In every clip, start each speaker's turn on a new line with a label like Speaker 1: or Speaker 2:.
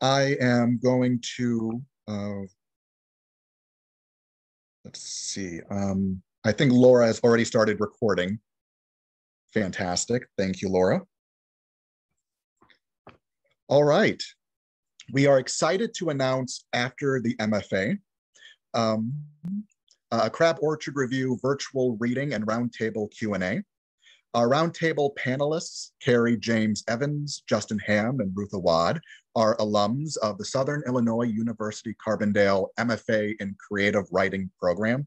Speaker 1: I am going to, let's see. I think Laura has already started recording. Fantastic. Thank you, Laura. All right. We are excited to announce After the MFA, a Crab Orchard Review virtual reading and roundtable Q&A. Our roundtable panelists, Kerry James Evans, Justin Hamm, and Ruth Awad, are alums of the Southern Illinois University Carbondale MFA in Creative Writing program.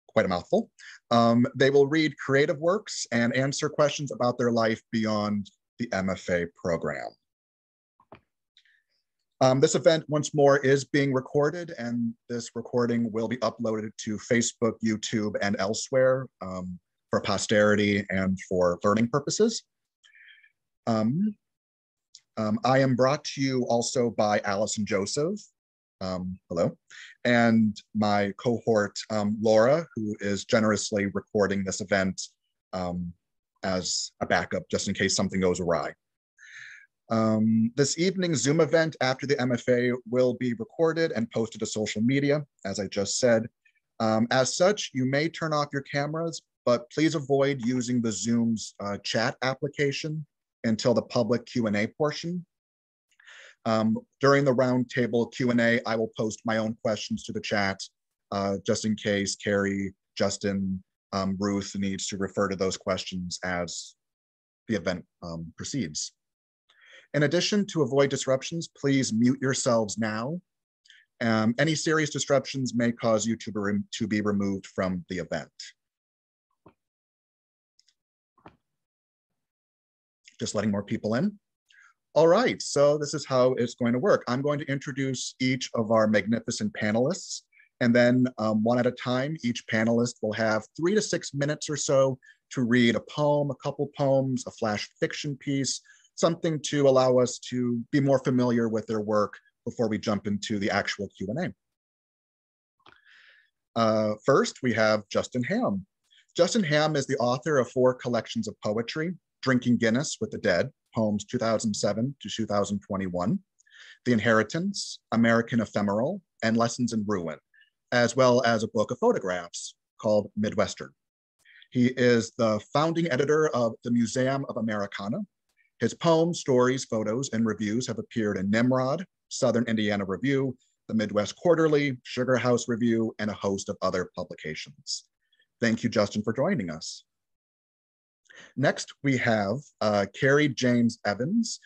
Speaker 1: Quite a mouthful. They will read creative works and answer questions about their life beyond the MFA program. This event, once more, is being recorded, and this recording will be uploaded to Facebook, YouTube, and elsewhere for posterity and for learning purposes. I am brought to you also by Allison Joseph, hello, and my cohort, Laura, who is generously recording this event as a backup, just in case something goes awry. This evening's Zoom event after the MFA will be recorded and posted to social media, as I just said. As such, you may turn off your cameras, but please avoid using the Zoom's chat application until the public Q&A portion. During the roundtable Q&A, I will post my own questions to the chat, just in case Kerry, Justin, Ruth needs to refer to those questions as the event proceeds. In addition, to avoid disruptions, please mute yourselves now. Any serious disruptions may cause you to be removed from the event. Just letting more people in. All right, so this is how it's going to work. I'm going to introduce each of our magnificent panelists, and then one at a time, each panelist will have 3 to 6 minutes or so to read a poem, a couple poems, a flash fiction piece, something to allow us to be more familiar with their work before we jump into the actual Q&A. First, we have Justin Hamm. Justin Hamm is the author of 4 collections of poetry: Drinking Guinness with the Dead, poems 2007 to 2021, The Inheritance, American Ephemeral, and Lessons in Ruin, as well as a book of photographs called Midwestern. He is the founding editor of the Museum of Americana. His poems, stories, photos, and reviews have appeared in Nimrod, Southern Indiana Review, the Midwest Quarterly, Sugar House Review, and a host of other publications. Thank you, Justin, for joining us. Next, we have Kerry James Evans.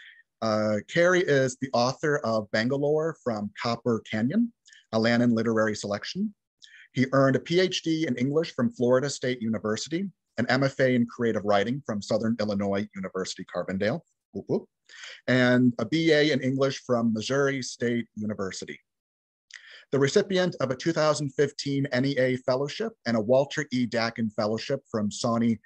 Speaker 1: Kerry is the author of Bangalore from Copper Canyon, a Lannan literary selection. He earned a PhD in English from Florida State University, an MFA in creative writing from Southern Illinois University Carbondale, whoop, whoop, and a BA in English from Missouri State University. The recipient of a 2015 NEA Fellowship and a Walter E. Dakin Fellowship from Sawney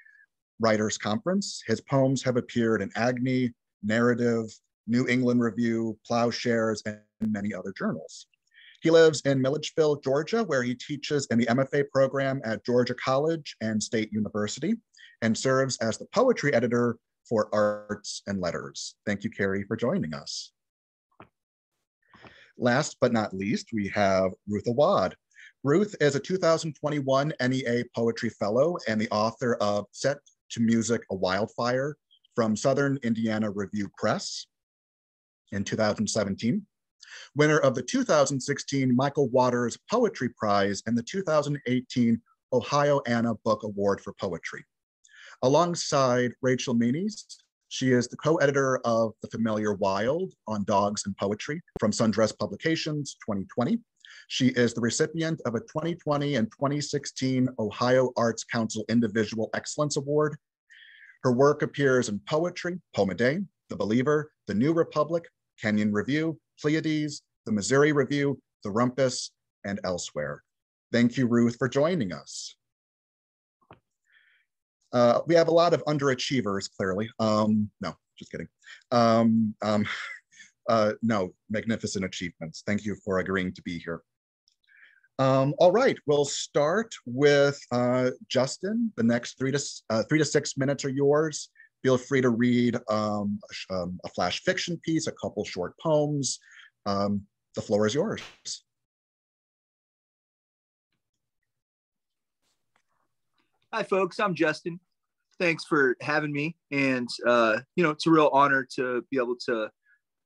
Speaker 1: Writers Conference. His poems have appeared in Agni, Narrative, New England Review, Plowshares, and many other journals. He lives in Milledgeville, Georgia, where he teaches in the MFA program at Georgia College and State University, and serves as the poetry editor for Arts and Letters. Thank you, Kerry, for joining us. Last but not least, we have Ruth Awad. Ruth is a 2021 NEA Poetry Fellow and the author of Set to Music, A Wildfire from Southern Indiana Review Press in 2017. Winner of the 2016 Michael Waters Poetry Prize and the 2018 Ohio Anna Book Award for Poetry. Alongside Rachel Meanies, she is the co-editor of The Familiar Wild on Dogs and Poetry from Sundress Publications 2020. She is the recipient of a 2020 and 2016 Ohio Arts Council Individual Excellence Award. Her work appears in Poetry, Poem a Day, The Believer, The New Republic, Kenyon Review, Pleiades, the Missouri Review, the Rumpus, and elsewhere. Thank you, Ruth, for joining us. We have a lot of underachievers, clearly. No, just kidding. No, magnificent achievements. Thank you for agreeing to be here. All right, we'll start with Justin. The next 3 to 6 minutes are yours. Feel free to read a flash fiction piece, a couple short poems, The floor is yours.
Speaker 2: Hi, folks. I'm Justin. Thanks for having me. And, it's a real honor to be able to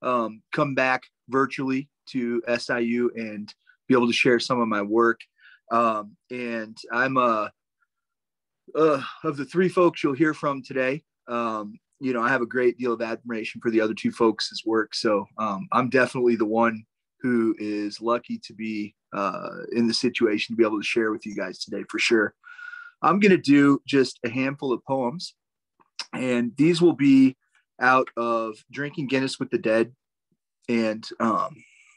Speaker 2: come back virtually to SIU and be able to share some of my work. And I'm of the three folks you'll hear from today. I have a great deal of admiration for the other two folks' work. So I'm definitely the one who is lucky to be in the situation to be able to share with you guys today for sure. I'm going to do just a handful of poems, and these will be out of Drinking Guinness with the Dead. And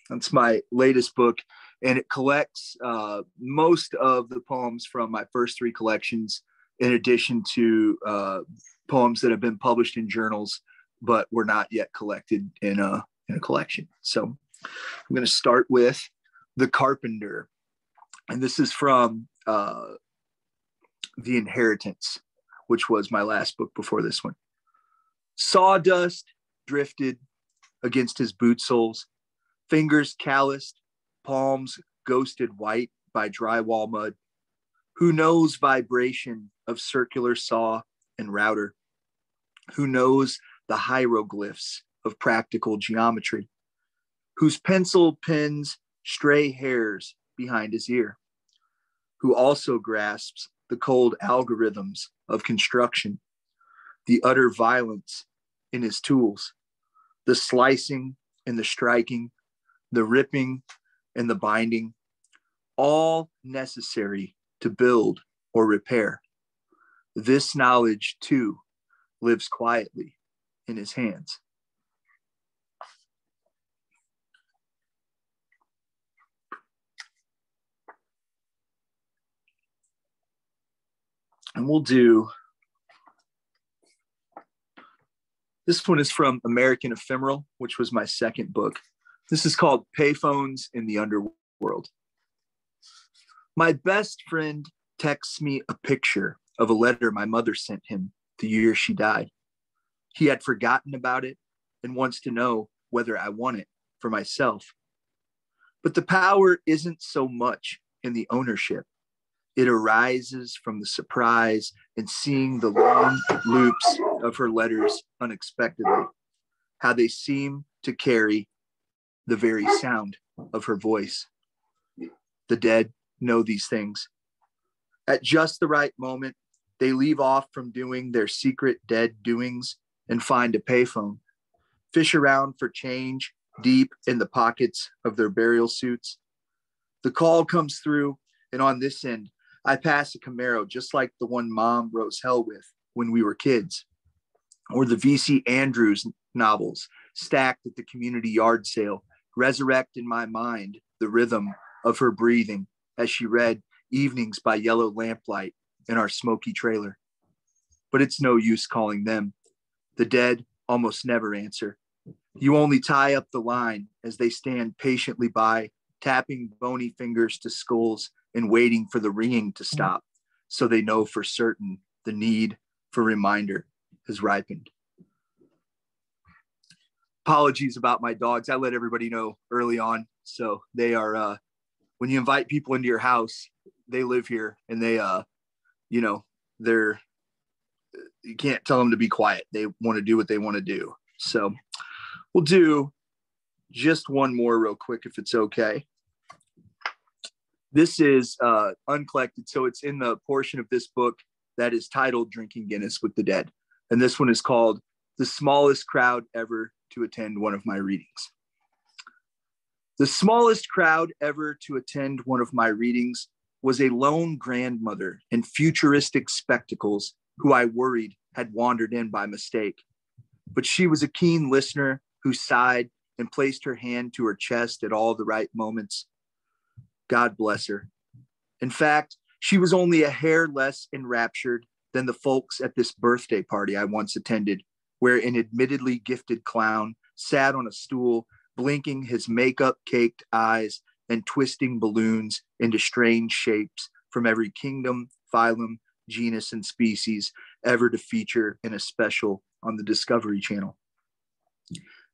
Speaker 2: that's my latest book, and it collects most of the poems from my first three collections, in addition to poems that have been published in journals, but were not yet collected in a collection. So I'm going to start with The Carpenter. And this is from The Inheritance, which was my last book before this one. Sawdust drifted against his boot soles, fingers calloused, palms ghosted white by drywall mud. Who knows vibration of circular saw and router? Who knows the hieroglyphs of practical geometry? Whose pencil pins stray hairs behind his ear? Who also grasps the cold algorithms of construction, the utter violence in his tools, the slicing and the striking, the ripping and the binding, all necessary to build or repair. This knowledge, too, lives quietly in his hands. And we'll do, this one is from American Ephemeral, which was my second book. This is called Payphones in the Underworld. My best friend texts me a picture of a letter my mother sent him the year she died. He had forgotten about it and wants to know whether I want it for myself. But the power isn't so much in the ownership. It arises from the surprise and seeing the long loops of her letters unexpectedly, how they seem to carry the very sound of her voice. The dead know these things. At just the right moment, they leave off from doing their secret dead doings and find a payphone, fish around for change deep in the pockets of their burial suits. The call comes through, and on this end, I pass a Camaro just like the one Mom rose hell with when we were kids, or the V.C. Andrews novels stacked at the community yard sale resurrect in my mind the rhythm of her breathing as she read Evenings by Yellow Lamplight in our smoky trailer. But it's no use calling them. The dead almost never answer. You only tie up the line as they stand patiently by, tapping bony fingers to skulls and waiting for the ringing to stop, so they know for certain the need for reminder has ripened. Apologies about my dogs. I let everybody know early on. So they are, when you invite people into your house, they live here, and they, they're, you can't tell them to be quiet. They want to do what they want to do. So we'll do just one more real quick, if it's okay. This is uncollected, so it's in the portion of this book that is titled Drinking Guinness with the Dead. And this one is called The Smallest Crowd Ever to Attend One of My Readings. The smallest crowd ever to attend one of my readings was a lone grandmother in futuristic spectacles who I worried had wandered in by mistake. But she was a keen listener who sighed and placed her hand to her chest at all the right moments. God bless her. In fact, she was only a hair less enraptured than the folks at this birthday party I once attended, where an admittedly gifted clown sat on a stool, blinking his makeup-caked eyes and twisting balloons into strange shapes from every kingdom, phylum, genus, and species ever to feature in a special on the Discovery Channel.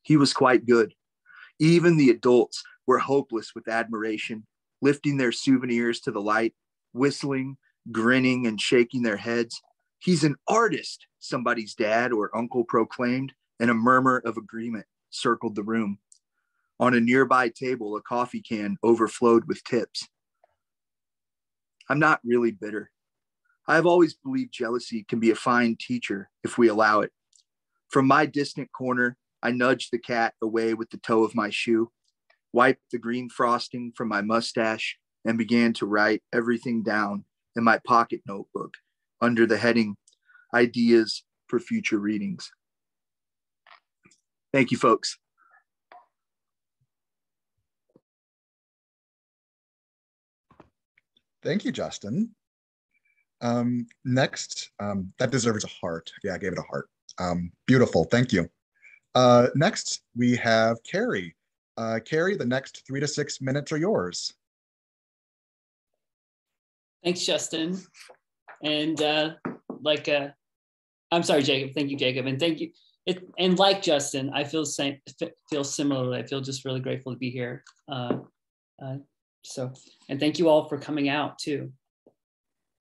Speaker 2: He was quite good. Even the adults were hopeless with admiration, lifting their souvenirs to the light, whistling, grinning, and shaking their heads. "He's an artist," somebody's dad or uncle proclaimed, and a murmur of agreement circled the room. On a nearby table, a coffee can overflowed with tips. I'm not really bitter. I have always believed jealousy can be a fine teacher if we allow it. From my distant corner, I nudged the cat away with the toe of my shoe, wiped the green frosting from my mustache, and began to write everything down in my pocket notebook under the heading, Ideas for Future Readings. Thank you, folks.
Speaker 1: Thank you, Justin. Next, that deserves a heart. Yeah, I gave it a heart. Beautiful, thank you. Next, we have Kerry. Kerry, the next 3 to 6 minutes are yours.
Speaker 3: Thanks, Justin. And I'm sorry, Jacob. Thank you, Jacob. And thank you. And like Justin, I feel similarly. I feel just really grateful to be here. And thank you all for coming out too.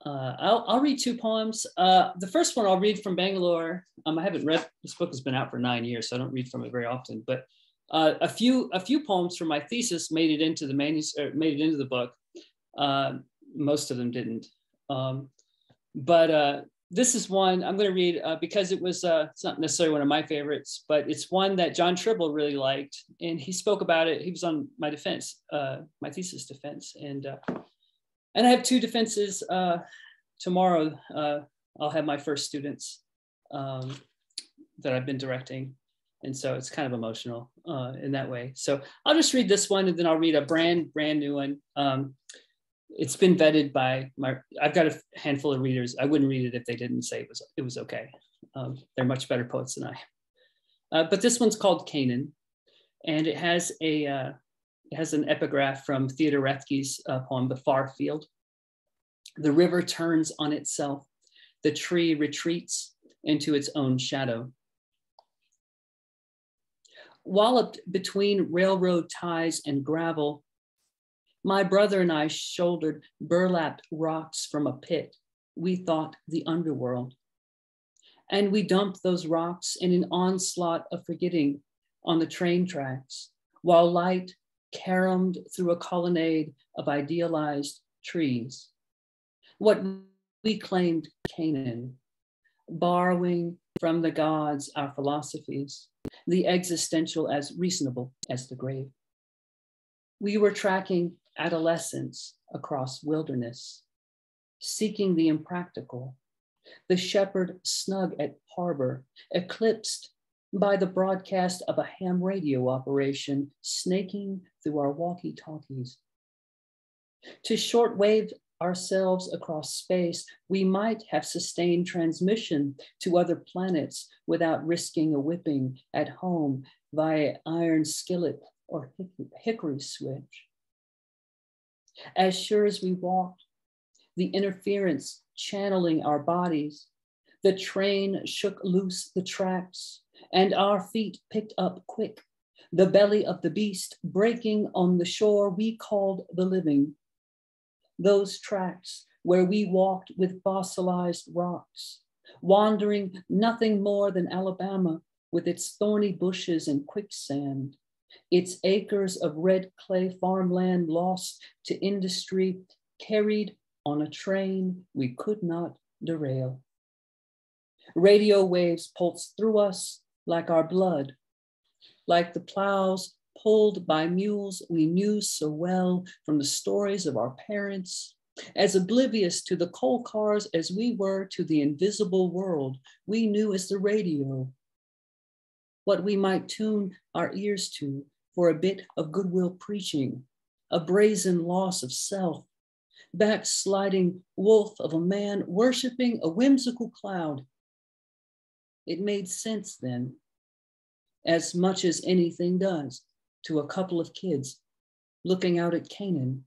Speaker 3: I'll read 2 poems. The first one I'll read from Bangalore. I haven't read, this book has been out for 9 years, so I don't read from it very often, but a few poems from my thesis made it into the book. Most of them didn't. But this is one I'm going to read because it's not necessarily one of my favorites, but it's one that Jon Tribble really liked. And he spoke about it. He was on my defense, my thesis defense. And I have 2 defenses tomorrow. I'll have my first students that I've been directing. And so it's kind of emotional in that way. So I'll just read this one and then I'll read a brand new one. It's been vetted by I've got a handful of readers. I wouldn't read it if they didn't say it was okay. They're much better poets than I. But this one's called Canaan, and it has an epigraph from Theodore Roethke's poem, The Far Field. The river turns on itself. The tree retreats into its own shadow. Walloped between railroad ties and gravel, my brother and I shouldered burlapped rocks from a pit we thought the underworld. And we dumped those rocks in an onslaught of forgetting on the train tracks, while light caromed through a colonnade of idealized trees. What we claimed Canaan, borrowing from the gods our philosophies, the existential as reasonable as the grave. We were tracking adolescence across wilderness, seeking the impractical, the shepherd snug at harbor, eclipsed by the broadcast of a ham radio operation snaking through our walkie-talkies. To shortwave ourselves across space, we might have sustained transmission to other planets without risking a whipping at home via iron skillet or hickory switch. As sure as we walked, the interference channeling our bodies, the train shook loose the tracks, and our feet picked up quick, the belly of the beast breaking on the shore we called the living. Those tracks where we walked with fossilized rocks, wandering nothing more than Alabama with its thorny bushes and quicksand, its acres of red clay farmland lost to industry, carried on a train we could not derail. Radio waves pulsed through us like our blood, like the plows pulled by mules we knew so well from the stories of our parents, as oblivious to the coal cars as we were to the invisible world we knew as the radio. What we might tune our ears to for a bit of goodwill preaching, a brazen loss of self, backsliding wolf of a man worshiping a whimsical cloud. It made sense then, as much as anything does, to a couple of kids looking out at Canaan,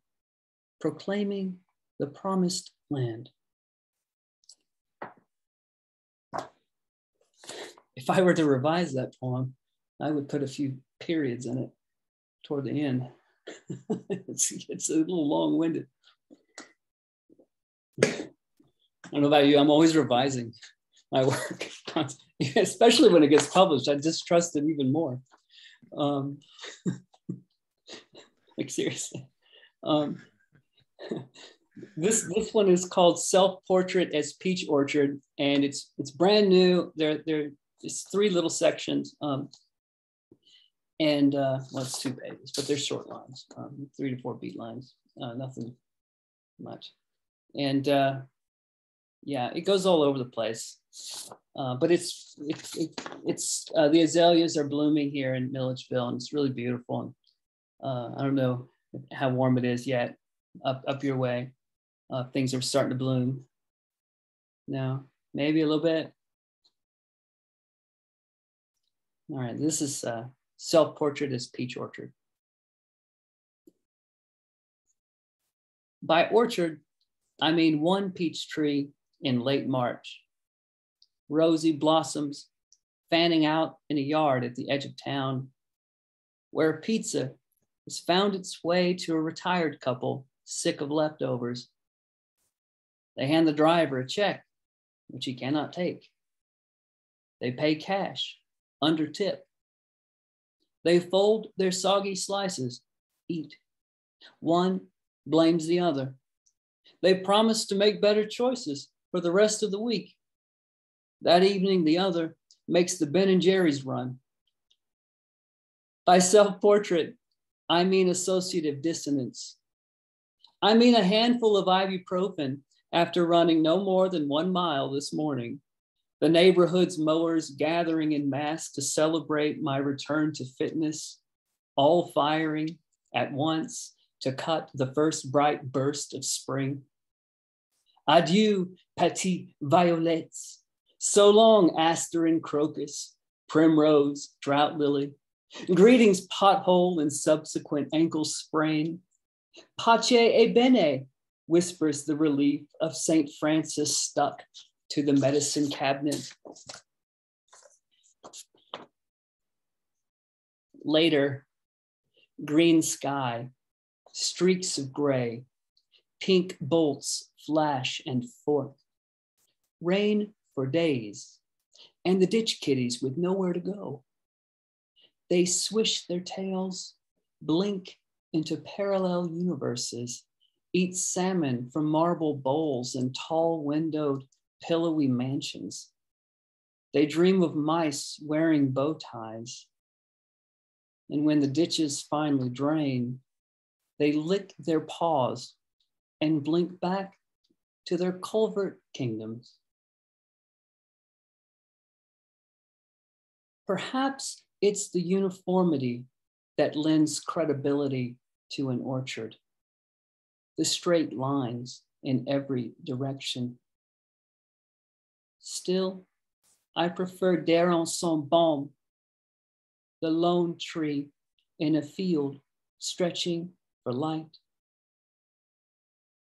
Speaker 3: proclaiming the promised land. If I were to revise that poem, I would put a few periods in it. toward the end. It's a little long-winded. I don't know about you, I'm always revising my work, especially when it gets published. I distrust it even more. Like seriously. This one is called Self-Portrait as Peach Orchard, and it's brand new. It's 3 little sections, well, it's 2 pages, but they're short lines, 3 to 4 beat lines, nothing much. And yeah, it goes all over the place, but it's the azaleas are blooming here in Milledgeville, and it's really beautiful. And I don't know how warm it is yet up your way. Things are starting to bloom now, maybe a little bit. All right, this is Self-Portrait as Peach Orchard. By orchard, I mean one peach tree in late March. Rosy blossoms fanning out in a yard at the edge of town, where pizza has found its way to a retired couple sick of leftovers. They hand the driver a check, which he cannot take. They pay cash, under tip. They fold their soggy slices, eat. One blames the other. They promise to make better choices for the rest of the week. That evening, the other makes the Ben and Jerry's run. By self-portrait, I mean associative dissonance. I mean a handful of ibuprofen after running no more than 1 mile this morning. The neighborhood's mowers gathering in mass to celebrate my return to fitness, all firing at once to cut the first bright burst of spring. Adieu, petite violets. So long, aster and crocus, primrose, drought lily. Greetings, pothole and subsequent ankle sprain. Pace e bene, whispers the relief of St. Francis stuck to the medicine cabinet. Later, green sky, streaks of gray, pink bolts flash and forth. Rain for days, and the ditch kitties with nowhere to go. They swish their tails, blink into parallel universes, eat salmon from marble bowls and tall windowed, pillowy mansions. They dream of mice wearing bow ties. And when the ditches finally drain, they lick their paws and blink back to their culvert kingdoms. Perhaps it's the uniformity that lends credibility to an orchard, the straight lines in every direction. Still, I prefer Daron sans Baume, the lone tree in a field stretching for light.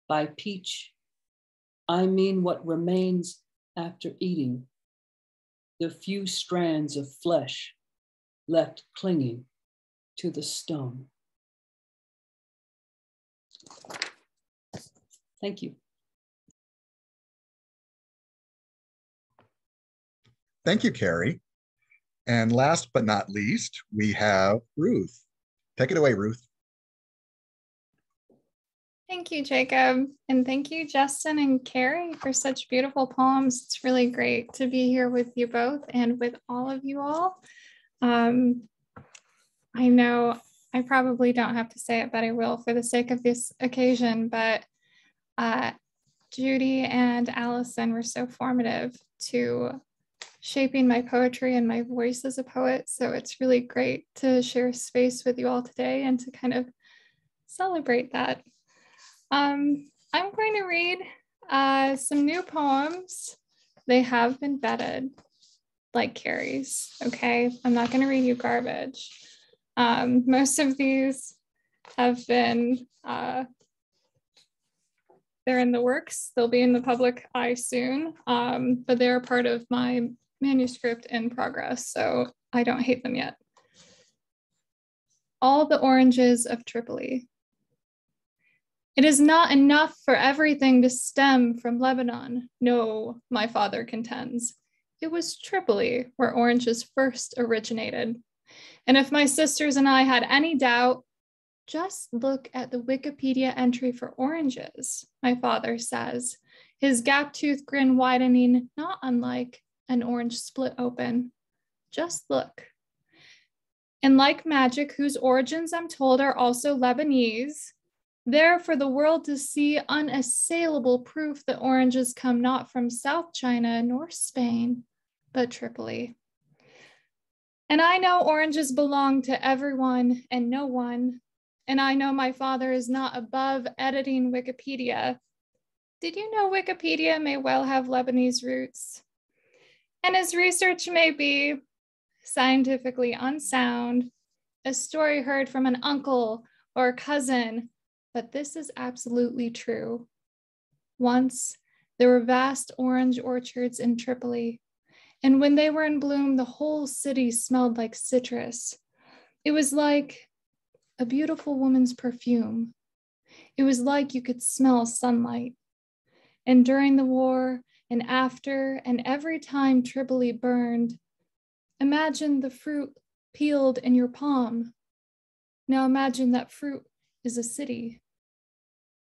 Speaker 3: By peach, I mean what remains after eating, the few strands of flesh left clinging to the stone. Thank you.
Speaker 1: Thank you, Kerry. And last but not least, we have Ruth. Take it away, Ruth.
Speaker 4: Thank you, Jacob. And thank you, Justin and Kerry, for such beautiful poems. It's really great to be here with you both and with all of you all. I know I probably don't have to say it, but I will for the sake of this occasion. But Judy and Allison were so formative to shaping my poetry and my voice as a poet. So it's really great to share space with you all today and to kind of celebrate that. I'm going to read some new poems. They have been vetted, like Kerry's, okay? I'm not going to read you garbage. Most of these have been, they're in the works. They'll be in the public eye soon, but they're part of my manuscript in progress, so I don't hate them yet. all the oranges of Tripoli. It is not enough for everything to stem from Lebanon. No, my father contends. It was Tripoli where oranges first originated. And if my sisters and I had any doubt, just look at the Wikipedia entry for oranges, my father says, his gap-toothed grin widening, not unlike an orange split open. Just look. And like magic, whose origins I'm told are also Lebanese, there for the world to see unassailable proof that oranges come not from South China nor Spain, but Tripoli. And I know oranges belong to everyone and no one. And I know my father is not above editing Wikipedia. Did you know Wikipedia may well have Lebanese roots? And his research may be scientifically unsound, a story heard from an uncle or a cousin, but this is absolutely true. Once, there were vast orange orchards in Tripoli, and when they were in bloom, the whole city smelled like citrus. It was like a beautiful woman's perfume. It was like you could smell sunlight. And during the war, and after, and every time Tripoli burned, imagine the fruit peeled in your palm. Now imagine that fruit is a city.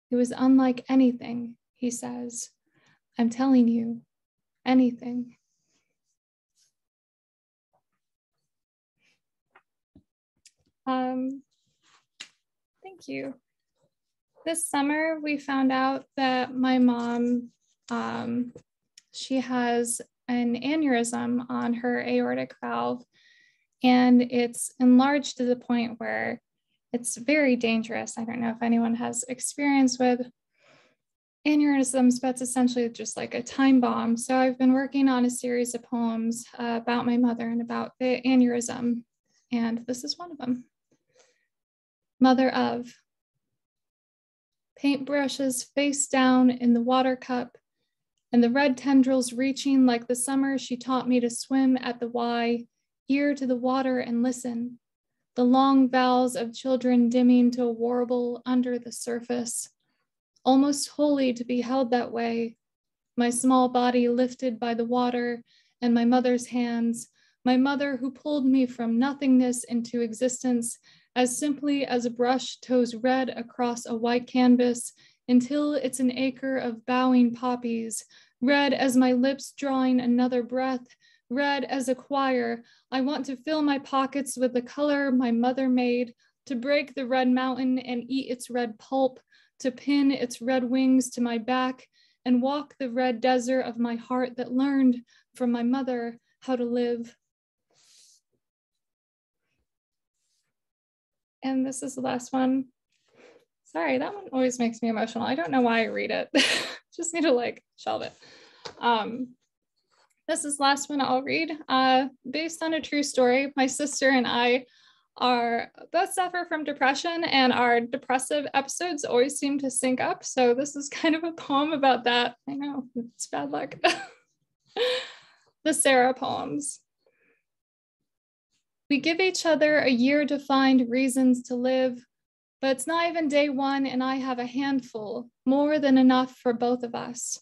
Speaker 4: It was unlike anything, he says. I'm telling you, anything. Thank you. This summer, we found out that my mom, she has an aneurysm on her aortic valve, and it's enlarged to the point where it's very dangerous. I don't know if anyone has experience with aneurysms, but it's essentially just like a time bomb. So I've been working on a series of poems about my mother and about the aneurysm, and this is one of them. Mother of. Paintbrushes face down in the water cup, and the red tendrils reaching like the summer she taught me to swim at the Y, ear to the water and listen. The long vowels of children dimming to a warble under the surface, almost holy to be held that way. My small body lifted by the water and my mother's hands, my mother who pulled me from nothingness into existence as simply as a brush tows red across a white canvas until it's an acre of bowing poppies, red as my lips drawing another breath, red as a choir. I want to fill my pockets with the color my mother made, to break the red mountain and eat its red pulp, to pin its red wings to my back and walk the red desert of my heart that learned from my mother how to live. And this is the last one. Sorry, that one always makes me emotional. I don't know why I read it. Just need to like shelve it. This is the last one I'll read. Based on a true story, my sister and I are both suffer from depression, and our depressive episodes always seem to sync up. So this is kind of a poem about that. I know, it's bad luck. The Sarah poems. We give each other a year to find reasons to live, but it's not even day one and I have a handful, more than enough for both of us.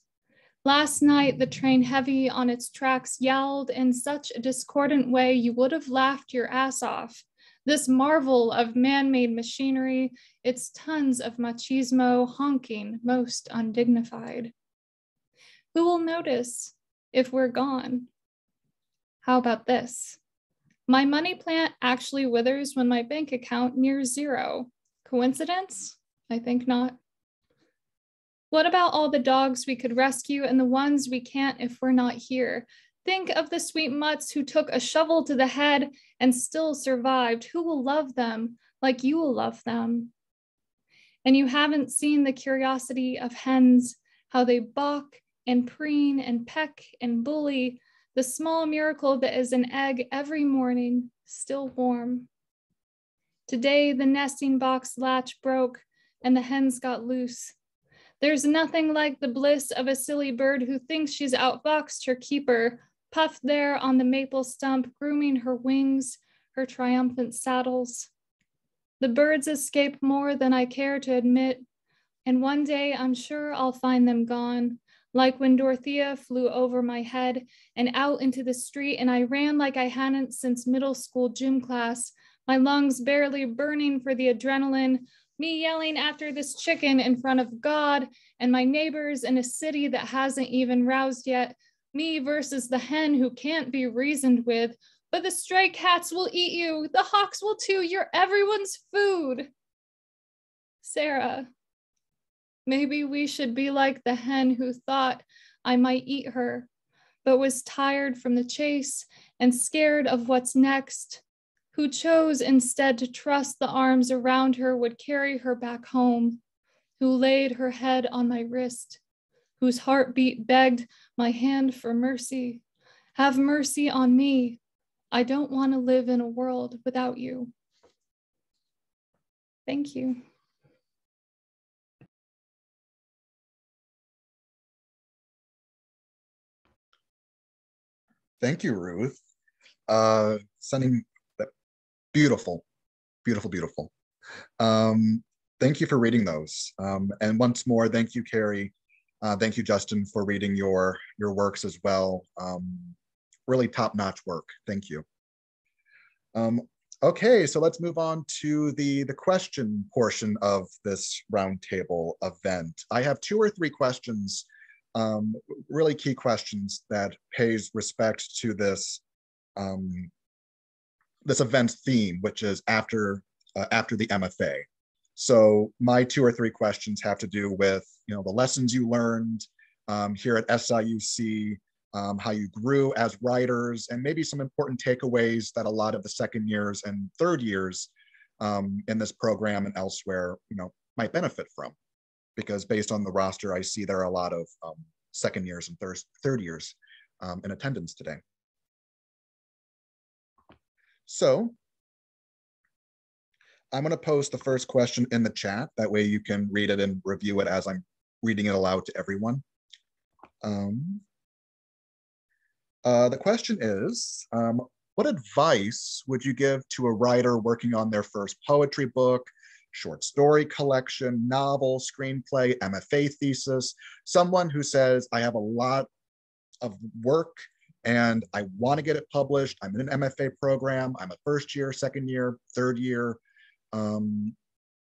Speaker 4: Last night, the train heavy on its tracks yowled in such a discordant way you would have laughed your ass off. This marvel of man-made machinery, its tons of machismo honking most undignified. Who will notice if we're gone? How about this? My money plant actually withers when my bank account nears zero. Coincidence? I think not. What about all the dogs we could rescue and the ones we can't if we're not here? Think of the sweet mutts who took a shovel to the head and still survived. Who will love them like you will love them? And you haven't seen the curiosity of hens, how they balk and preen and peck and bully, the small miracle that is an egg every morning, still warm. Today, the nesting box latch broke and the hens got loose. There's nothing like the bliss of a silly bird who thinks she's outfoxed her keeper, puffed there on the maple stump, grooming her wings, her triumphant saddles. The birds escape more than I care to admit, and one day I'm sure I'll find them gone, like when Dorothea flew over my head and out into the street, and I ran like I hadn't since middle school gym class, my lungs barely burning for the adrenaline, me yelling after this chicken in front of God and my neighbors in a city that hasn't even roused yet, me versus the hen who can't be reasoned with, but the stray cats will eat you, the hawks will too, you're everyone's food. Sarah, maybe we should be like the hen who thought I might eat her, but was tired from the chase and scared of what's next, who chose instead to trust the arms around her would carry her back home, who laid her head on my wrist, whose heartbeat begged my hand for mercy. Have mercy on me. I don't want to live in a world without you. Thank you.
Speaker 1: Thank you, Ruth. Sending that beautiful, beautiful, beautiful. Thank you for reading those. And once more, thank you, Kerry. Thank you, Justin, for reading your works as well. Really top-notch work. Thank you. Okay, so let's move on to the question portion of this roundtable event. I have 2 or 3 questions, really key questions that pays respect to this this event's theme, which is after the MFA. So my 2 or 3 questions have to do with the lessons you learned here at SIUC, how you grew as writers, and maybe some important takeaways that a lot of the second years and third years in this program and elsewhere, might benefit from. Because based on the roster, I see there are a lot of second years and third years in attendance today. So I'm going to post the first question in the chat. That way you can read it and review it as I'm reading it aloud to everyone. The question is, what advice would you give to a writer working on their first poetry book, short story collection, novel, screenplay, MFA thesis, someone who says, I have a lot of work and I want to get it published. I'm in an MFA program. I'm a first year, second year, third year.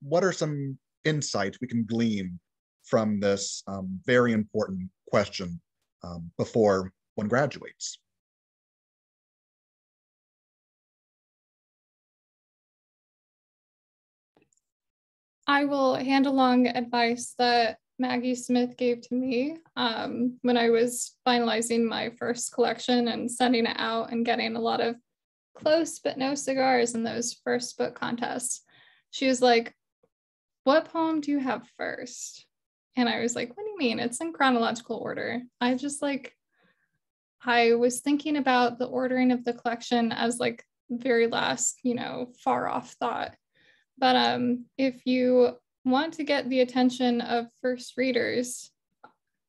Speaker 1: What are some insights we can glean from this very important question before one graduates?
Speaker 4: I will hand along advice that Maggie Smith gave to me when I was finalizing my first collection and sending it out and getting a lot of close but no cigars in those first book contests. She was like, what poem do you have first? And I was like, what do you mean? It's in chronological order. I was thinking about the ordering of the collection as like very last, far off thought. But if you want to get the attention of first readers,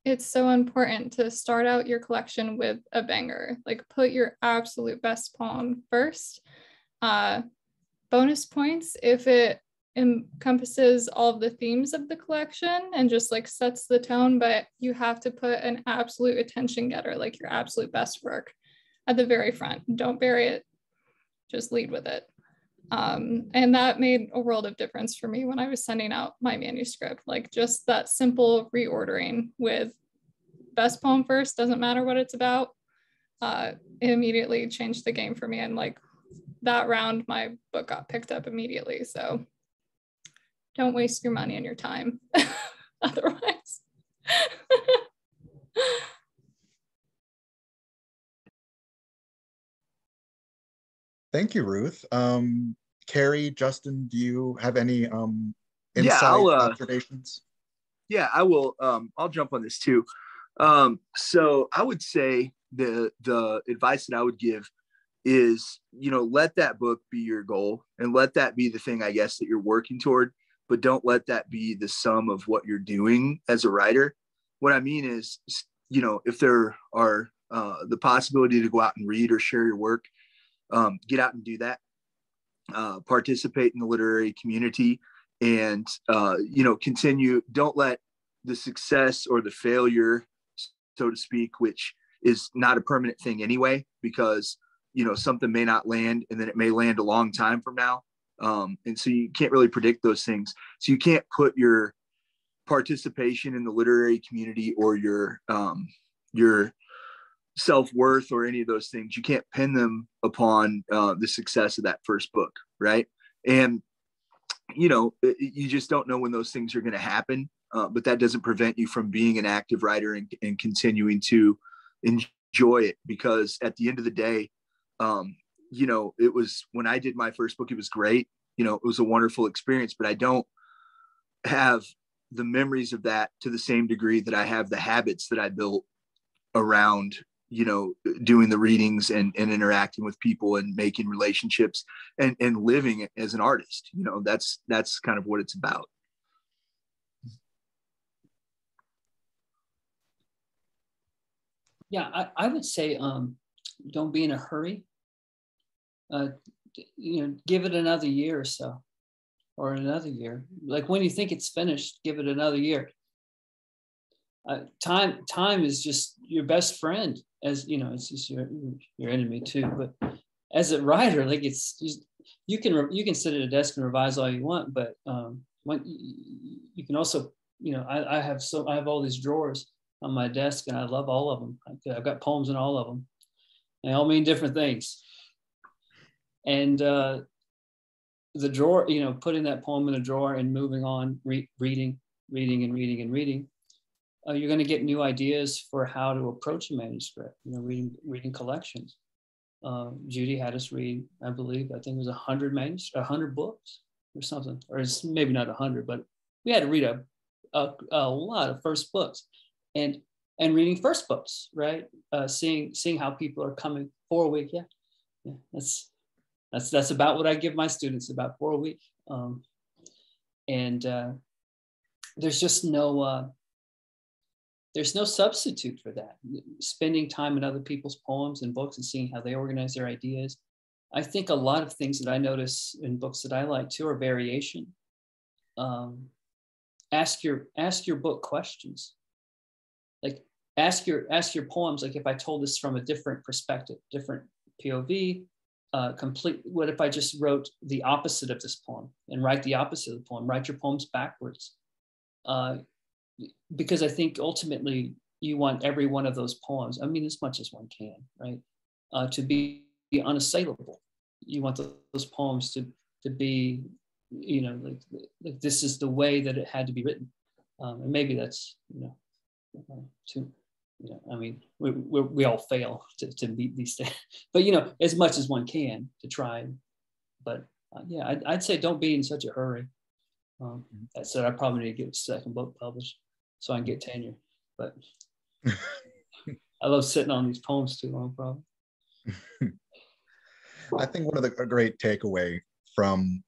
Speaker 4: it's so important to start out your collection with a banger. Like put your absolute best poem first. Bonus points if it encompasses all of the themes of the collection and just like sets the tone, but you have to put an absolute attention getter, like your absolute best work at the very front. Don't bury it, just lead with it. And that made a world of difference for me when I was sending out my manuscript, like just that simple reordering with best poem first, doesn't matter what it's about. It immediately changed the game for me. And like that round, my book got picked up immediately. So don't waste your money and your time otherwise.
Speaker 1: Thank you, Ruth. Kerry, Justin, do you have any insight, observations?
Speaker 2: Yeah, I will. I'll jump on this too. So I would say the advice that I would give is, let that book be your goal and let that be the thing, I guess, that you're working toward, but don't let that be the sum of what you're doing as a writer. What I mean is, if there are the possibility to go out and read or share your work, get out and do that. participate in the literary community, and continue. Don't let the success or the failure, so to speak, which is not a permanent thing anyway, because something may not land, and then it may land a long time from now, and so you can't really predict those things. So you can't put your participation in the literary community or your self-worth or any of those things, you can't pin them upon the success of that first book, right? And you just don't know when those things are going to happen, but that doesn't prevent you from being an active writer and continuing to enjoy it, because at the end of the day, it was, when I did my first book, it was great, it was a wonderful experience, but I don't have the memories of that to the same degree that I have the habits that I built around doing the readings and interacting with people and making relationships and living as an artist. That's kind of what it's about.
Speaker 3: Yeah, I would say don't be in a hurry. Give it another year or so, or another year. Like when you think it's finished, give it another year. Time is just your best friend, as it's just your enemy too. But as a writer, like it's just, you can sit at a desk and revise all you want, but when you can also, I have all these drawers on my desk, and I love all of them. I've got poems in all of them. They all mean different things. And the drawer, putting that poem in a drawer and moving on, reading, you're going to get new ideas for how to approach a manuscript. Reading collections. Judy had us read, I think it was 100 books or something, or it's maybe not 100, but we had to read a lot of first books, and reading first books, right? Seeing how people are coming 4 a week. Yeah, that's about what I give my students, about 4 a week. There's just there's no substitute for that. Spending time in other people's poems and books and seeing how they organize their ideas. I think a lot of things that I notice in books that I like too are variation. Ask your book questions. Like ask your poems, like if I told this from a different perspective, different POV, what if I just wrote the opposite of this poem and write the opposite of the poem, write your poems backwards. Because I think ultimately you want every one of those poems, as much as one can, right? To be unassailable. You want those poems to be, like this is the way that it had to be written. And maybe that's, too, we all fail to meet these things, but as much as one can to try. But I'd say don't be in such a hurry. That said, I probably need to get a second book published so I can get tenure. But I love sitting on these poems too long, probably.
Speaker 1: I think one of the great takeaway from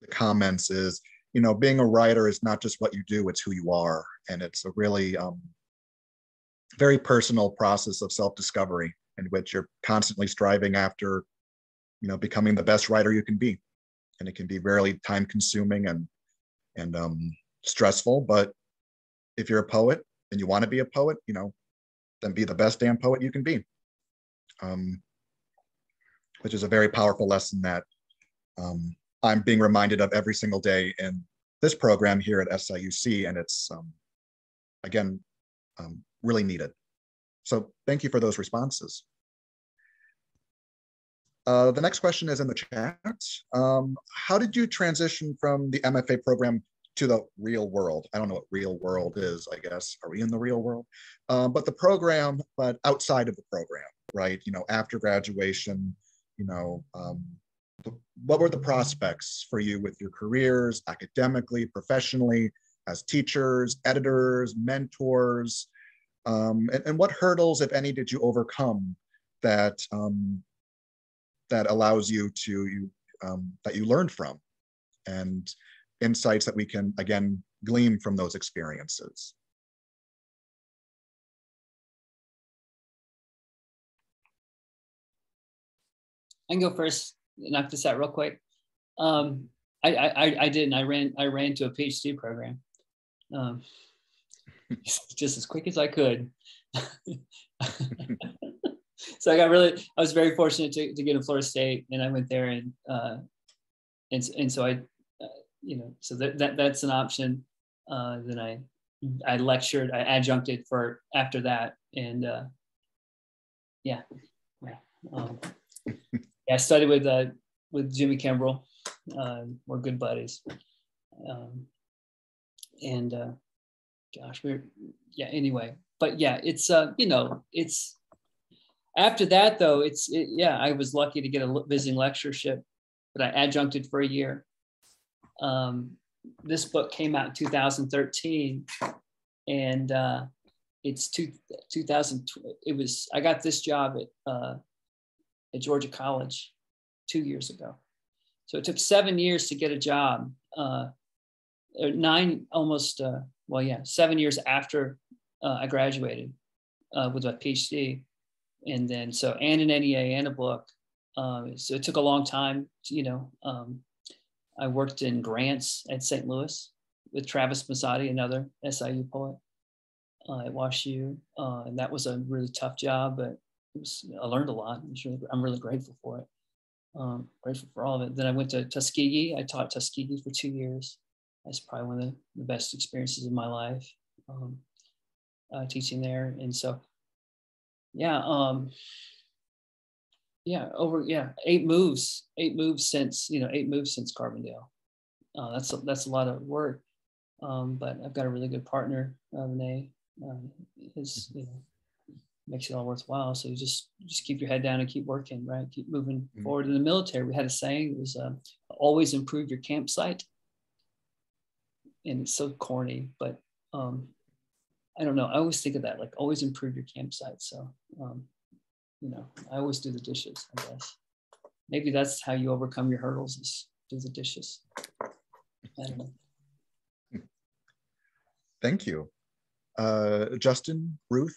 Speaker 1: the comments is, being a writer is not just what you do, it's who you are. And it's a really very personal process of self-discovery in which you're constantly striving after, becoming the best writer you can be. And it can be very time consuming and stressful, but if you're a poet and you want to be a poet, then be the best damn poet you can be. Which is a very powerful lesson that I'm being reminded of every single day in this program here at SIUC, and it's again really needed. So thank you for those responses. The next question is in the chat. How did you transition from the MFA program to the real world? I don't know what real world is, I guess. Are we in the real world? But the program, but outside of the program, right? After graduation, what were the prospects for you with your careers, academically, professionally, as teachers, editors, mentors? And what hurdles, if any, did you overcome that allows you to, that you learned from, and insights that we can, again, glean from those experiences?
Speaker 3: I can go first, knock this out real quick. I didn't. I ran to a PhD program, just as quick as I could. So I was very fortunate to get in Florida State, and I went there, and so I, so that's an option. Then I lectured, I adjuncted for after that, and I studied with Jimmy Kimbrell. We're good buddies, and anyway, but yeah, it's it's after that though, I was lucky to get a visiting lectureship, but I adjuncted for a year. This book came out in 2013, and it's 2000. I got this job at Georgia College 2 years ago. So it took 7 years to get a job. 7 years after I graduated with my PhD, and then and an NEA and a book. So it took a long time. I worked in grants at St. Louis with Travis Masati, another SIU poet, at WashU, and that was a really tough job, but I learned a lot. I'm really grateful for it. Grateful for all of it. Then I went to Tuskegee. I taught Tuskegee for 2 years. That's probably one of the best experiences of my life, teaching there. And so, 8 moves since Carbondale. That's a lot of work. But I've got a really good partner, Renee, makes it all worthwhile. So you just keep your head down and keep working, right? Keep moving forward. In the military, we had a saying, it was always improve your campsite. And it's so corny, but I don't know. I always think of that, like always improve your campsite. So, I always do the dishes, I guess. Maybe that's how you overcome your hurdles, is do the dishes. I don't know.
Speaker 1: Thank you. Justin, Ruth?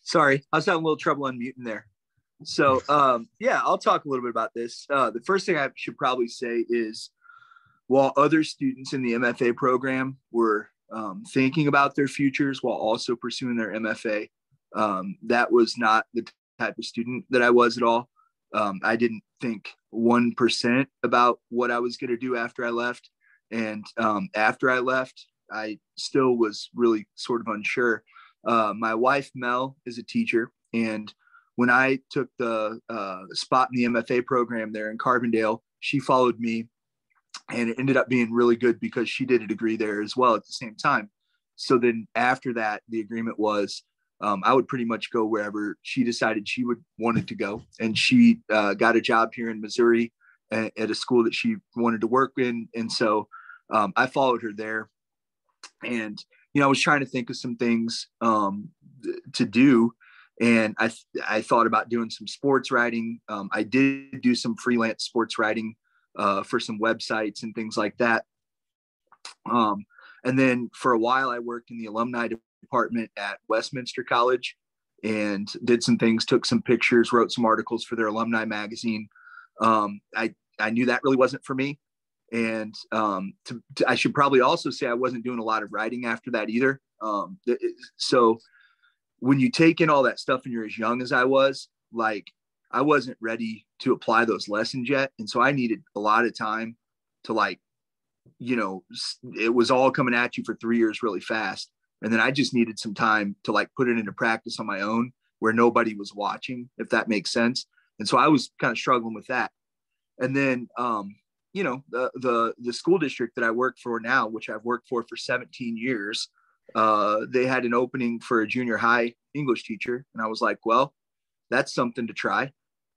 Speaker 2: Sorry, I was having a little trouble unmuting there. So I'll talk a little bit about this. The first thing I should probably say is, while other students in the MFA program were thinking about their futures while also pursuing their MFA, that was not the type of student that I was at all. I didn't think 1% about what I was going to do after I left. And after I left, I still was really sort of unsure. My wife, Mel, is a teacher. And when I took the spot in the MFA program there in Carbondale, she followed me. And it ended up being really good because she did a degree there as well at the same time. So then after that, the agreement was I would pretty much go wherever she decided she wanted to go. And she got a job here in Missouri at a school that she wanted to work in. And so I followed her there. And, I was trying to think of some things to do. And I thought about doing some sports writing. I did do some freelance sports writing for some websites and things like that. And then for a while, I worked in the alumni department at Westminster College and did some things, took some pictures, wrote some articles for their alumni magazine. I knew that really wasn't for me. And I should probably also say I wasn't doing a lot of writing after that either. So when you take in all that stuff and you're as young as I was, like, I wasn't ready to apply those lessons yet. And so I needed a lot of time to it was all coming at you for 3 years really fast. And then I just needed some time to put it into practice on my own where nobody was watching, if that makes sense. And so I was kind of struggling with that. And then, the school district that I work for now, which I've worked for 17 years, they had an opening for a junior high English teacher. And I was like, well, that's something to try.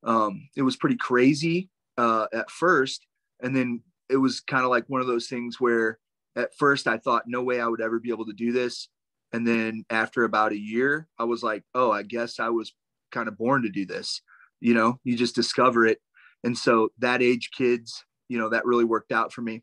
Speaker 2: It was pretty crazy at first. And then it was kind of like one of those things where at first I thought no way I would ever be able to do this. And then after about a year, I was like, oh, I guess I was kind of born to do this. You just discover it. And so that age kids, that really worked out for me.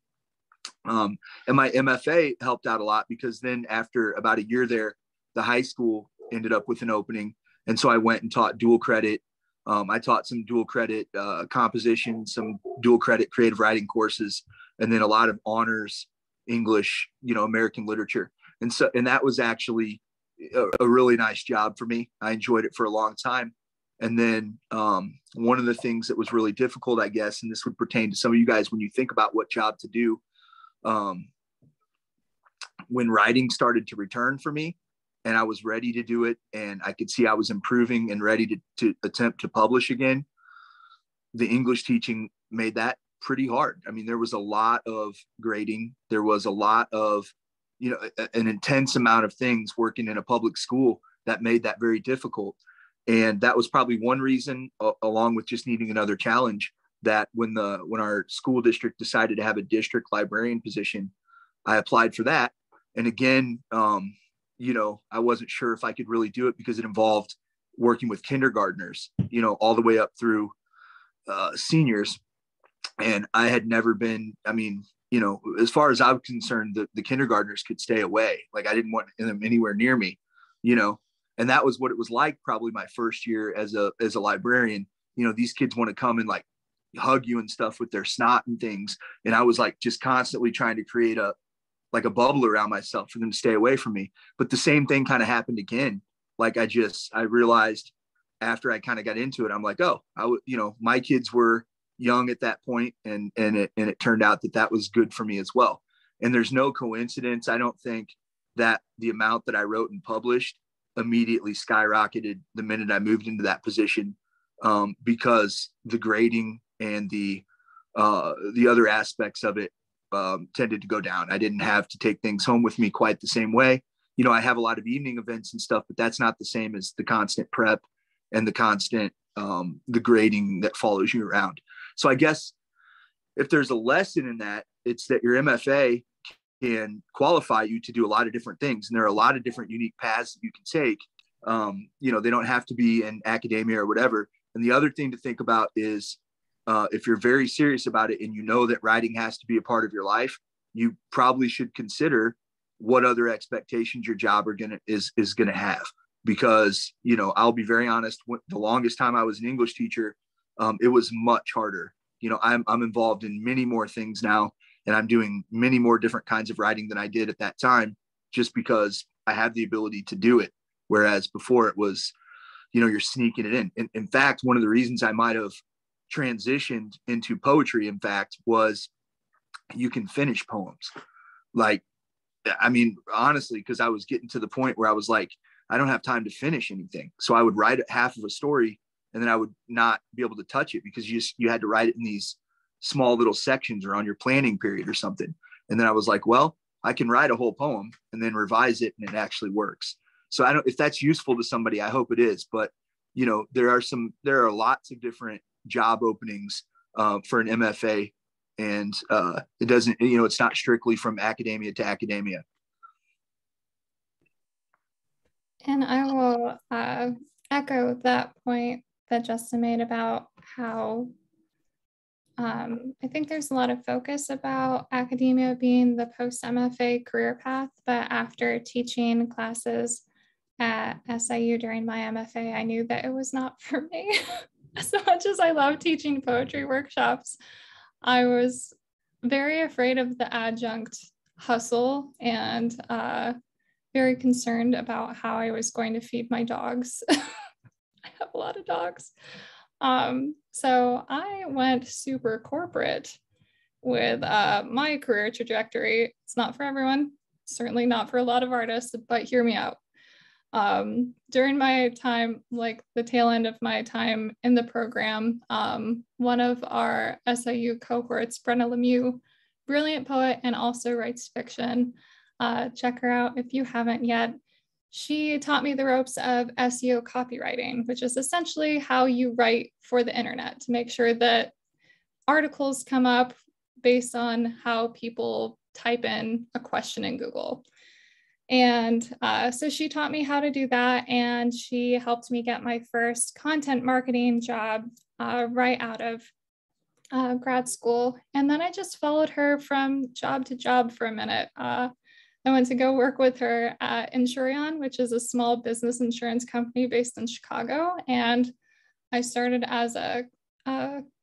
Speaker 2: And my MFA helped out a lot because then after about a year there, the high school ended up with an opening. And so I went and taught dual credit. I taught some dual credit composition, some dual credit creative writing courses, and then a lot of honors English, American literature. And that was actually a really nice job for me. I enjoyed it for a long time. And then one of the things that was really difficult, I guess, and this would pertain to some of you guys when you think about what job to do, when writing started to return for me and I was ready to do it and I could see I was improving and ready to attempt to publish again, the English teaching made that pretty hard. I mean, there was a lot of grading. There was a lot of, an intense amount of things working in a public school that made that very difficult. And that was probably one reason, along with just needing another challenge, that when our school district decided to have a district librarian position, I applied for that. And again, I wasn't sure if I could really do it because it involved working with kindergartners, all the way up through seniors. And I had never been, as far as I was concerned, the kindergartners could stay away. Like I didn't want them anywhere near me, and that was what it was like probably my first year as a librarian. These kids want to come and like hug you and stuff with their snot and things. And I was like just constantly trying to create a bubble around myself for them to stay away from me. But the same thing kind of happened again. Like I realized after I kind of got into it, I'm like, oh, my kids were young at that point, and it turned out that was good for me as well. And there's no coincidence, I don't think, that the amount that I wrote and published immediately skyrocketed the minute I moved into that position, because the grading and the other aspects of it tended to go down. I didn't have to take things home with me quite the same way. I have a lot of evening events and stuff, but that's not the same as the constant prep and the constant the grading that follows you around. So I guess if there's a lesson in that, it's that your MFA can qualify you to do a lot of different things. And there are a lot of different unique paths that you can take. They don't have to be in academia or whatever. And the other thing to think about is if you're very serious about it and you know that writing has to be a part of your life, you probably should consider what other expectations your job is going to have. Because, I'll be very honest, the longest time I was an English teacher, it was much harder. I'm involved in many more things now, and I'm doing many more different kinds of writing than I did at that time, just because I have the ability to do it. Whereas before it was, you're sneaking it in. In fact, one of the reasons I might have transitioned into poetry, in fact, was you can finish poems. Honestly, because I was getting to the point where I was like, I don't have time to finish anything. So I would write half of a story and then I would not be able to touch it because you had to write it in these small little sections or on your planning period or something. And then I was like, well, I can write a whole poem and then revise it and it actually works. So I don't, if that's useful to somebody, I hope it is. But, there are lots of different job openings for an MFA, and it doesn't, it's not strictly from academia to academia.
Speaker 4: And I will echo that point that Justin made about how I think there's a lot of focus about academia being the post-MFA career path, but after teaching classes at SIU during my MFA, I knew that it was not for me. As much as I love teaching poetry workshops, I was very afraid of the adjunct hustle and very concerned about how I was going to feed my dogs. I have a lot of dogs. So I went super corporate with my career trajectory. It's not for everyone, certainly not for a lot of artists, but hear me out. During my time, like the tail end of my time in the program, one of our SIU cohorts, Brenna Lemieux, brilliant poet and also writes fiction. Check her out if you haven't yet. She taught me the ropes of SEO copywriting, which is essentially how you write for the internet to make sure that articles come up based on how people type in a question in Google. And so she taught me how to do that, and she helped me get my first content marketing job right out of grad school. And then I just followed her from job to job for a minute. I went to go work with her at Insurion, which is a small business insurance company based in Chicago. And I started as a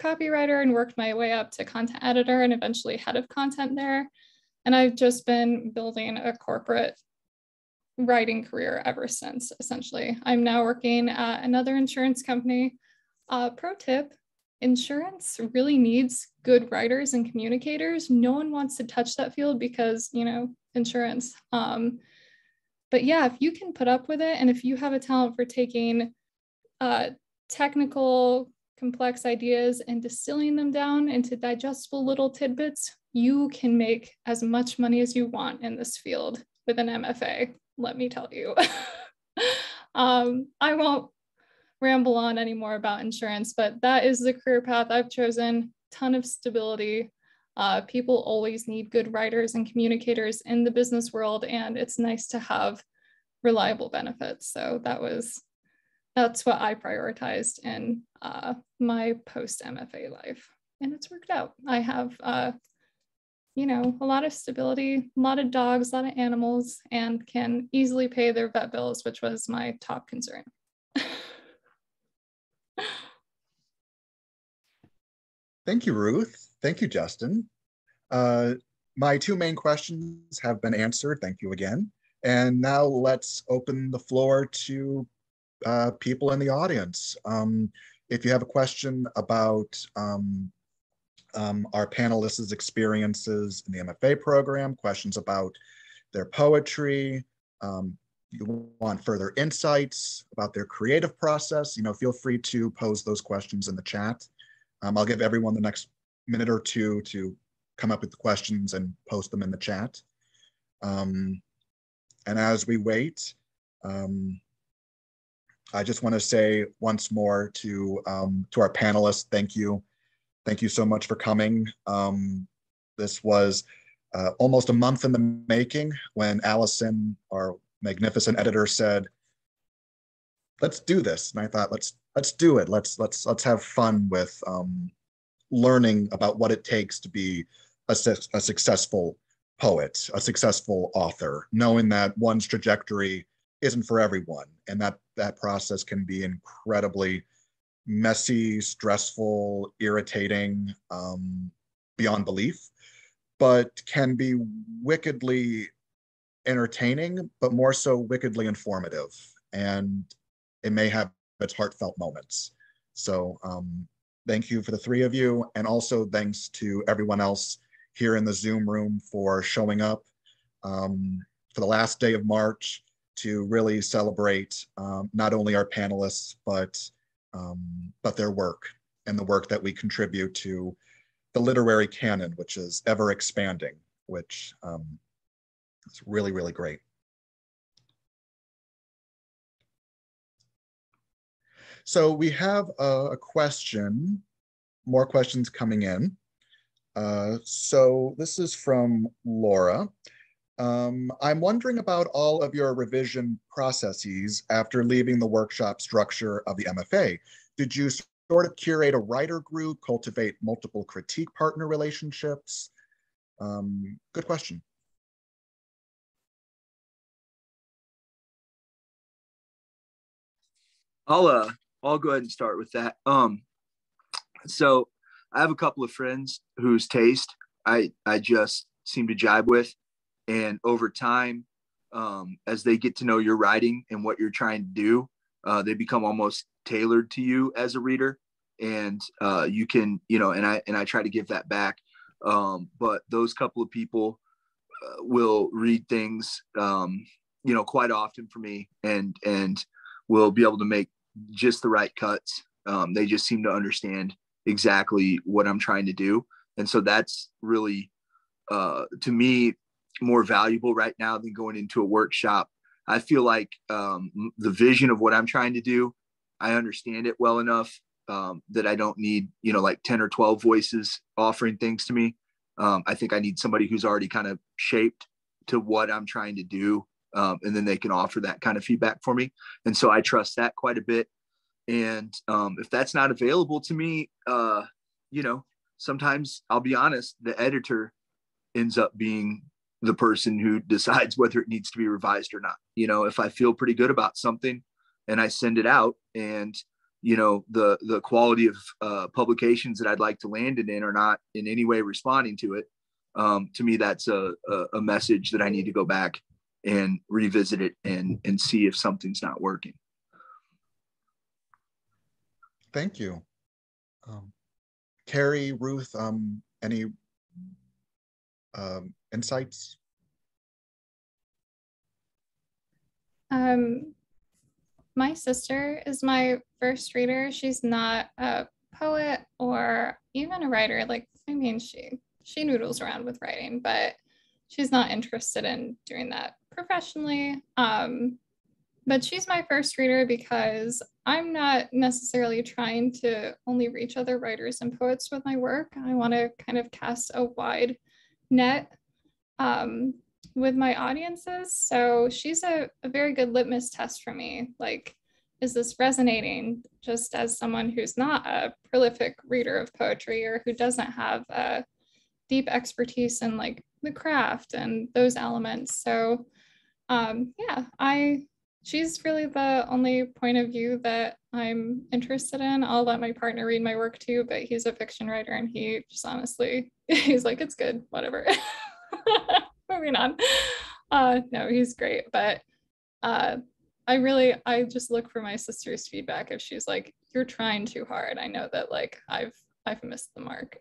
Speaker 4: copywriter and worked my way up to content editor and eventually head of content there. And I've just been building a corporate writing career ever since, essentially. I'm now working at another insurance company. Pro tip, insurance really needs good writers and communicators. No one wants to touch that field because, you know, insurance. But yeah, if you can put up with it, and if you have a talent for taking technical, complex ideas and distilling them down into digestible little tidbits, you can make as much money as you want in this field with an MFA, let me tell you. I won't ramble on anymore about insurance, but that is the career path I've chosen. Ton of stability. People always need good writers and communicators in the business world, and it's nice to have reliable benefits. So that's what I prioritized in my post-MFA life, and it's worked out. I have, you know, a lot of stability, a lot of dogs, a lot of animals, and can easily pay their vet bills, which was my top concern.
Speaker 1: Thank you, Ruth. Thank you, Justin. My two main questions have been answered. Thank you again. And now let's open the floor to people in the audience. If you have a question about our panelists' experiences in the MFA program, questions about their poetry, you want further insights about their creative process, you know, feel free to pose those questions in the chat. I'll give everyone the next minute or two to come up with the questions and post them in the chat. And as we wait, I just want to say once more to our panelists, thank you. Thank you so much for coming. This was almost a month in the making when Allison, our magnificent editor, said, let's do this. And I thought, let's do it. Let's have fun with learning about what it takes to be a successful poet, a successful author, knowing that one's trajectory isn't for everyone, and that process can be incredibly messy, stressful, irritating, beyond belief, but can be wickedly entertaining, but more so wickedly informative. And it may have its heartfelt moments. So thank you for the three of you. And also thanks to everyone else here in the Zoom room for showing up for the last day of March to really celebrate not only our panelists, but their work and the work that we contribute to the literary canon, which is ever expanding, which is really, really great. So we have a question, more questions coming in. So this is from Laura. I'm wondering about all of your revision processes after leaving the workshop structure of the MFA. Did you sort of curate a writer group, cultivate multiple critique partner relationships? Good question.
Speaker 2: I'll go ahead and start with that. So I have a couple of friends whose taste I just seem to jibe with. And over time, as they get to know your writing and what you're trying to do, they become almost tailored to you as a reader. And you can, you know, and I try to give that back. But those couple of people will read things, you know, quite often for me, and will be able to make just the right cuts. They just seem to understand exactly what I'm trying to do. And so that's really, to me, more valuable right now than going into a workshop. I feel like the vision of what I'm trying to do, I understand it well enough that I don't need, you know, like 10 or 12 voices offering things to me. I think I need somebody who's already kind of shaped to what I'm trying to do. And then they can offer that kind of feedback for me. And so I trust that quite a bit. And if that's not available to me, you know, sometimes I'll be honest, the editor ends up being the person who decides whether it needs to be revised or not. You know, if I feel pretty good about something and I send it out, and you know, the quality of publications that I'd like to land it in are not in any way responding to it, to me, that's a message that I need to go back and revisit it and see if something's not working.
Speaker 1: Thank you. Kerry, Ruth, any insights?
Speaker 4: My sister is my first reader. She's not a poet or even a writer. Like, I mean, she noodles around with writing, but she's not interested in doing that professionally. But she's my first reader because I'm not necessarily trying to only reach other writers and poets with my work. I want to kind of cast a wide net with my audiences. So she's a very good litmus test for me. Like, is this resonating, just as someone who's not a prolific reader of poetry or who doesn't have a deep expertise in like the craft and those elements. So she's really the only point of view that I'm interested in. I'll let my partner read my work too, but he's a fiction writer and he just honestly, he's like, it's good, whatever. Moving on. No, he's great, but I just look for my sister's feedback. If she's like, you're trying too hard, I know that like I've missed the mark.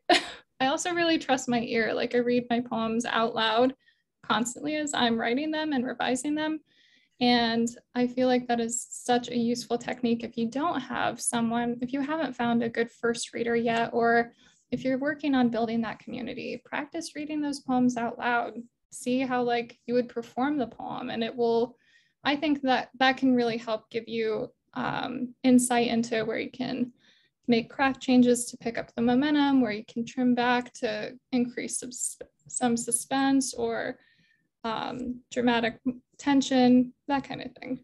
Speaker 4: I also really trust my ear. Like, I read my poems out loud constantly as I'm writing them and revising them. And I feel like that is such a useful technique if you don't have someone, if you haven't found a good first reader yet, or if you're working on building that community, practice reading those poems out loud. See how like you would perform the poem, and it will, I think that can really help give you insight into where you can make craft changes to pick up the momentum, where you can trim back to increase some suspense or dramatic tension, that kind of thing.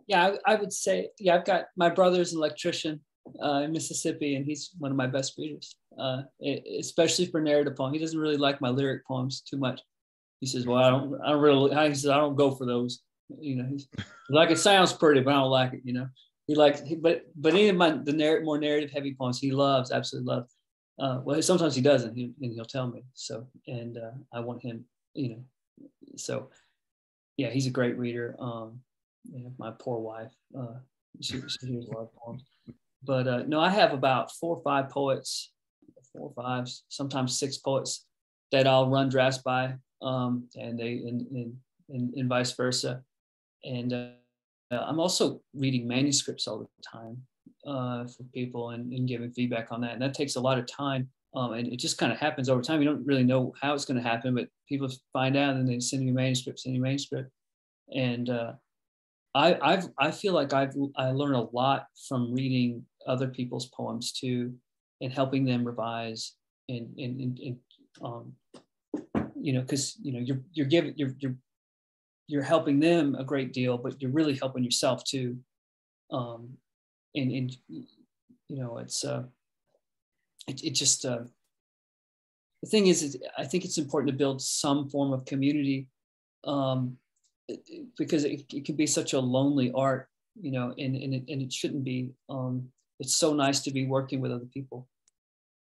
Speaker 3: Yeah, I would say, yeah, I've got, my brother's an electrician in Mississippi, and he's one of my best readers, especially for narrative poems. He doesn't really like my lyric poems too much. He says, well, I don't really, he says, I don't go for those. You know, he's like, it sounds pretty, but I don't like it, you know. He likes, but any of the more narrative heavy poems he loves, absolutely loves. Well, sometimes he doesn't, and he'll tell me. So, and I want him, you know. So, yeah, he's a great reader. You know, my poor wife, she hears a lot of poems. But no, I have about 4 or 5 poets, 4 or 5, sometimes 6 poets that I'll run drafts by, and they and vice versa. And I'm also reading manuscripts all the time for people and giving feedback on that. And that takes a lot of time. And it just kind of happens over time. You don't really know how it's going to happen, but people find out and they send you manuscript. And I feel like I learn a lot from reading other people's poems too, and helping them revise and you know, because you know you're helping them a great deal, but you're really helping yourself too. And you know, it's it just the thing is I think it's important to build some form of community, because it can be such a lonely art, you know, and it shouldn't be. It's so nice to be working with other people,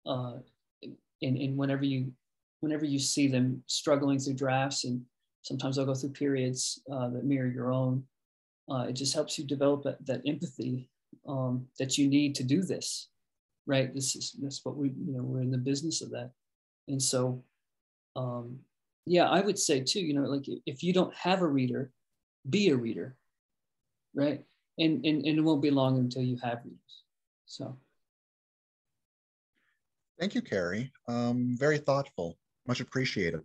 Speaker 3: and whenever you see them struggling through drafts, and sometimes they'll go through periods that mirror your own, it just helps you develop that empathy that you need to do this, right? That's what we're in the business of that. And so, yeah, I would say too, you know, like if you don't have a reader, be a reader, right? And it won't be long until you have readers. So.
Speaker 1: Thank you, Kerry. Very thoughtful, much appreciated.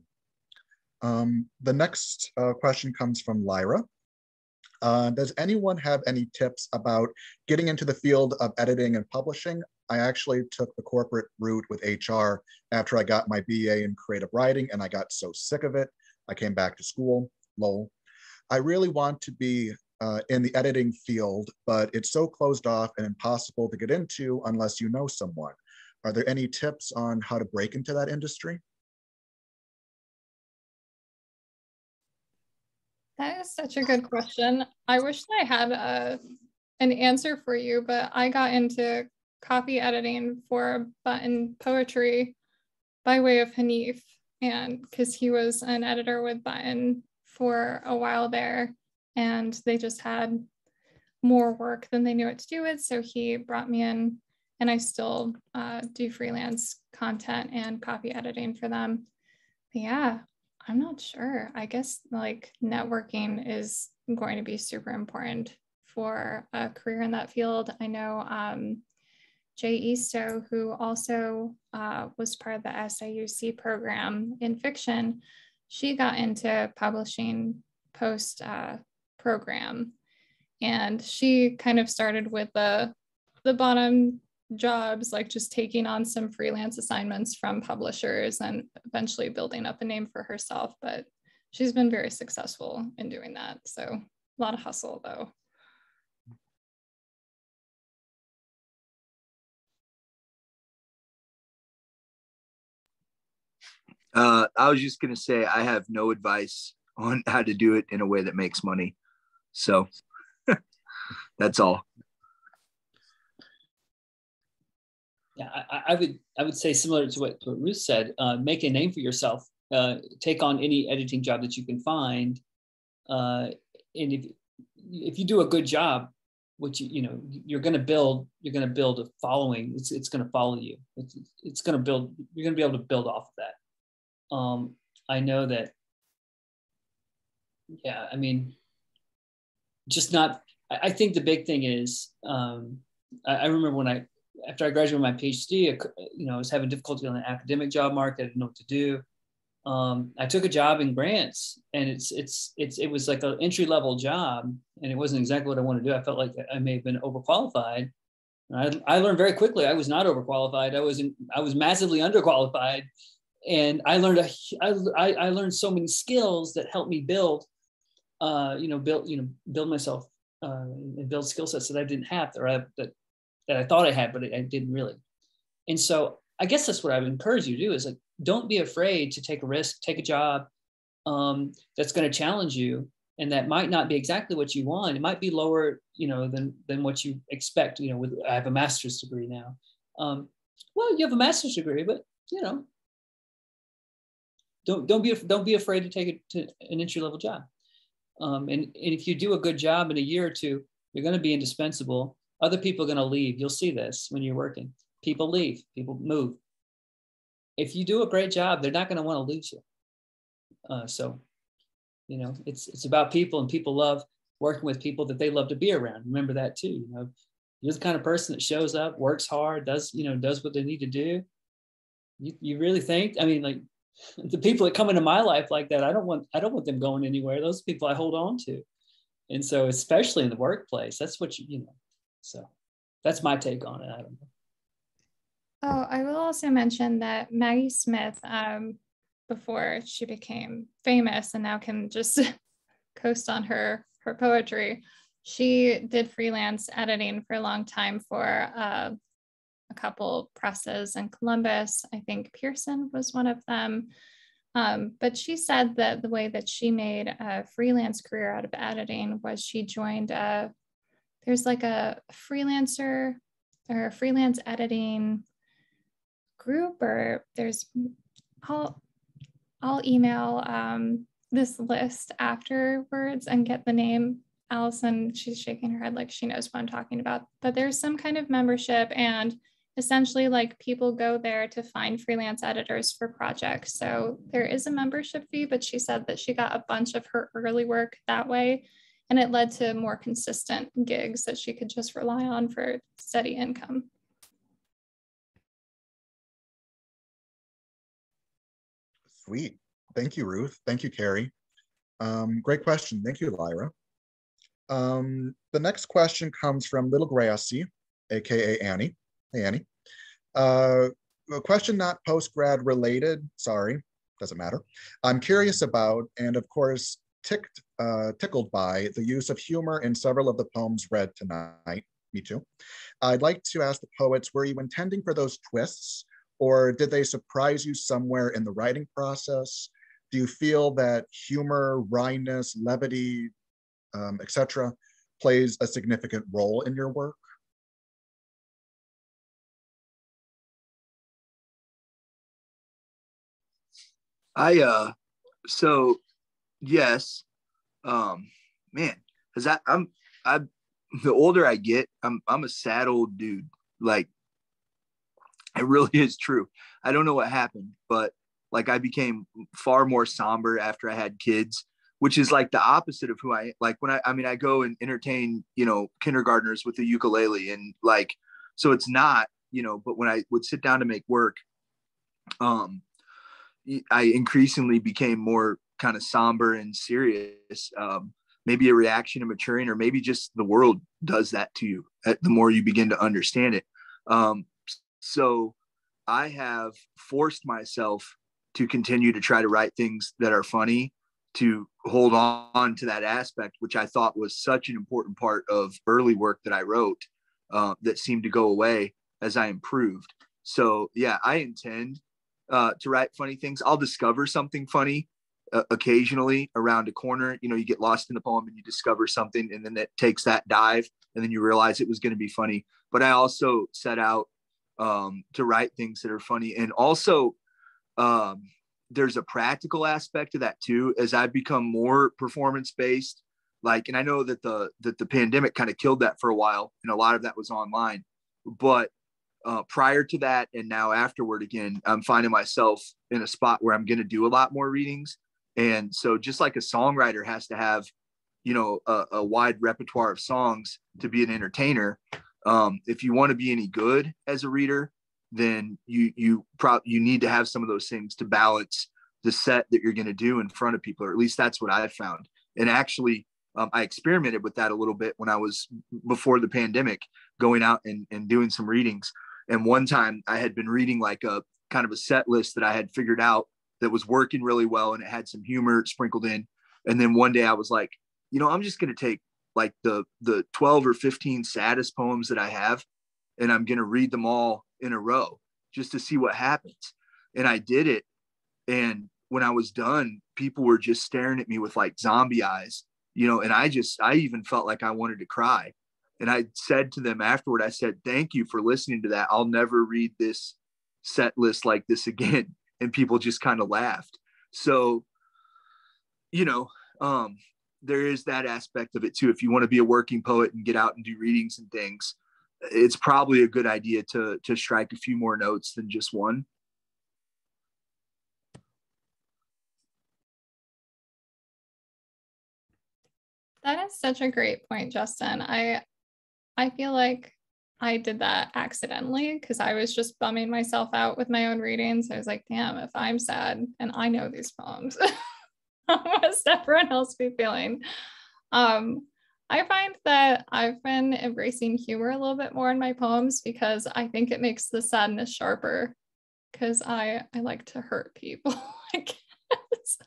Speaker 1: The next question comes from Lyra. Does anyone have any tips about getting into the field of editing and publishing? I actually took the corporate route with HR after I got my BA in creative writing, and I got so sick of it, I came back to school, lol. I really want to be in the editing field, but it's so closed off and impossible to get into unless you know someone. Are there any tips on how to break into that industry?
Speaker 4: That is such a good question. I wish that I had an answer for you, but I got into copy editing for Button Poetry by way of Hanif, and because he was an editor with Button for a while there, and they just had more work than they knew what to do with. So he brought me in, and I still do freelance content and copy editing for them. But yeah, I'm not sure. I guess like networking is going to be super important for a career in that field. I know Jay Eastow, who also was part of the SIUC program in fiction, she got into publishing post program. And she kind of started with the bottom jobs, like just taking on some freelance assignments from publishers and eventually building up a name for herself. But she's been very successful in doing that. So a lot of hustle though.
Speaker 2: I was just going to say, I have no advice on how to do it in a way that makes money. So that's all.
Speaker 3: Yeah, I would say similar to what Ruth said, make a name for yourself, take on any editing job that you can find. And if you do a good job, which you're going to build a following. It's going to follow you. It's going to build. You're going to be able to build off of that. I know that. Yeah, I mean, just not. I think the big thing is. I remember after I graduated my PhD, I was having difficulty on the academic job market. I didn't know what to do. I took a job in grants, and it was like an entry level job, and it wasn't exactly what I wanted to do. I felt like I may have been overqualified. I learned very quickly I was not overqualified. I was massively underqualified, and I learned so many skills that helped me build myself and build skill sets that I didn't have that I thought I had, but I didn't really. And so I guess that's what I would encourage you to do is like, don't be afraid to take a risk, take a job that's going to challenge you. And that might not be exactly what you want. It might be lower, than what you expect, I have a master's degree now. Well, you have a master's degree, but don't be afraid to take an entry level job. And if you do a good job in a year or two, you're going to be indispensable. Other people are going to leave. You'll see this when you're working. People leave, people move. If you do a great job, they're not going to want to lose you. So, it's about people, and people love working with people that they love to be around. Remember that too. You're the kind of person that shows up, works hard, does what they need to do. You really think? I mean, like the people that come into my life like that, I don't want them going anywhere. Those people I hold on to. And so, especially in the workplace, that's what so that's my take on it. I don't know.
Speaker 4: Oh, I will also mention that Maggie Smith, before she became famous and now can just coast on her poetry, she did freelance editing for a long time for a couple presses in Columbus. I think Pearson was one of them. But she said that the way that she made a freelance career out of editing was she joined there's like a freelancer or a freelance editing group, or I'll email this list afterwards and get the name. Allison, she's shaking her head like she knows what I'm talking about, but there's some kind of membership, and essentially like people go there to find freelance editors for projects. So there is a membership fee, but she said that she got a bunch of her early work that way, and it led to more consistent gigs that she could just rely on for steady income.
Speaker 1: Sweet. Thank you, Ruth. Thank you, Kerry. Great question. Thank you, Lyra. The next question comes from Little Grassy, AKA Annie. Hey, Annie. A question not post-grad related, sorry, doesn't matter. I'm curious about, and of course, tickled by the use of humor in several of the poems read tonight. Me too. I'd like to ask the poets, were you intending for those twists, or did they surprise you somewhere in the writing process? Do you feel that humor, wryness, levity, etc., plays a significant role in your work?
Speaker 2: So yes, man, because I the older I get, I'm a sad old dude. Like, it really is true. I don't know what happened, but like, I became far more somber after I had kids, which is like the opposite of who I like. When I go and entertain, kindergartners with a ukulele, and like, so it's not, but when I would sit down to make work, um, I increasingly became more kind of somber and serious. Maybe a reaction to maturing, or maybe just the world does that to you the more you begin to understand it. So I have forced myself to continue to try to write things that are funny, to hold on to that aspect, which I thought was such an important part of early work that I wrote, that seemed to go away as I improved. So yeah, I intend to write funny things. I'll discover something funny occasionally around a corner. You get lost in the poem and you discover something, and then it takes that dive, and then you realize it was going to be funny. But I also set out to write things that are funny. And also, there's a practical aspect to that too, as I've become more performance based. Like, and I know that the pandemic kind of killed that for a while, and a lot of that was online. But prior to that, and now afterward, again, I'm finding myself in a spot where I'm going to do a lot more readings. And so, just like a songwriter has to have, a wide repertoire of songs to be an entertainer, if you want to be any good as a reader, then you need to have some of those things to balance the set that you're going to do in front of people, or at least that's what I've found. And actually, I experimented with that a little bit when I was, before the pandemic, going out and doing some readings. And one time I had been reading like a kind of a set list that I had figured out that was working really well, and it had some humor sprinkled in. And then one day I was like, I'm just going to take like the 12 or 15 saddest poems that I have, and I'm going to read them all in a row just to see what happens. And I did it. And when I was done, people were just staring at me with like zombie eyes, and I even felt like I wanted to cry. And I said to them afterward, I said, thank you for listening to that. I'll never read this set list like this again. And people just kind of laughed. So, there is that aspect of it too. If you want to be a working poet and get out and do readings and things, it's probably a good idea to strike a few more notes than just one.
Speaker 4: That is such a great point, Justin. I feel like I did that accidentally because I was just bumming myself out with my own readings. I was like, damn, if I'm sad and I know these poems, how must everyone else be feeling? I find that I've been embracing humor a little bit more in my poems because I think it makes the sadness sharper, because I like to hurt people, I guess.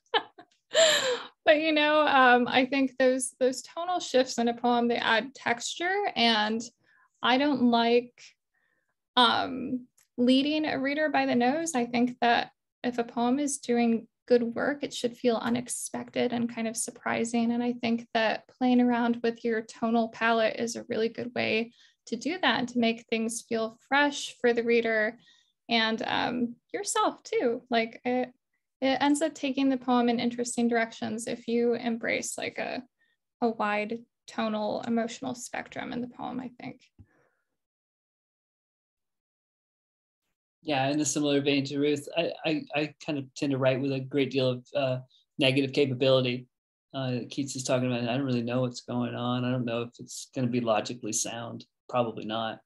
Speaker 4: But I think those tonal shifts in a poem, they add texture, and I don't like leading a reader by the nose. I think that if a poem is doing good work, it should feel unexpected and kind of surprising. And I think that playing around with your tonal palette is a really good way to do that, and to make things feel fresh for the reader and yourself too. Like it ends up taking the poem in interesting directions if you embrace like a wide tonal emotional spectrum in the poem, I think.
Speaker 3: Yeah, in a similar vein to Ruth, I kind of tend to write with a great deal of negative capability. Keats is talking about, I don't really know what's going on. I don't know if it's going to be logically sound. Probably not.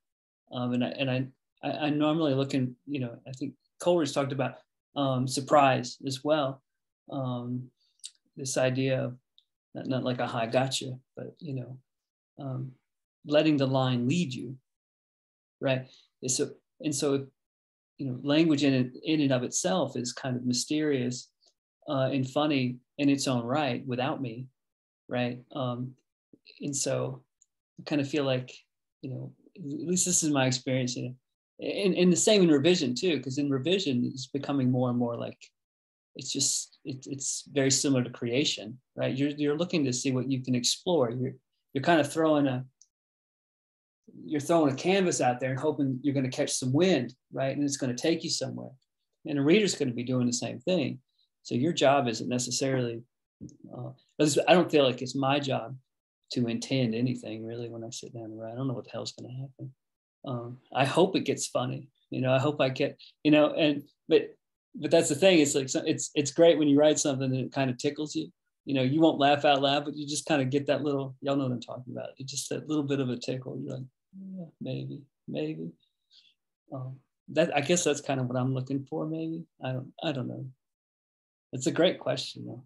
Speaker 3: I normally look in, I think Coleridge talked about surprise as well. This idea of not like a I gotcha, but letting the line lead you, right? So language in and of itself is kind of mysterious and funny in its own right without me, right? And so I kind of feel like you know, at least this is my experience, you know, and the same in revision too, because in revision it's becoming more and more like, it's very similar to creation, right? You're looking to see what you can explore. You're kind of throwing a canvas out there and hoping you're going to catch some wind, right? And it's going to take you somewhere. And a reader's going to be doing the same thing. So your job isn't necessarily, I don't feel like it's my job to intend anything really when I sit down and write. I don't know what the hell's going to happen. I hope it gets funny, you know, I hope I get, you know, but that's the thing. It's like, it's great when you write something and it kind of tickles you. You know, you won't laugh out loud, but you just kind of get that little, y'all know what I'm talking about. It's just that little bit of a tickle. You're like, yeah, maybe. That, I guess that's kind of what I'm looking for. Maybe I don't know. It's a great question though.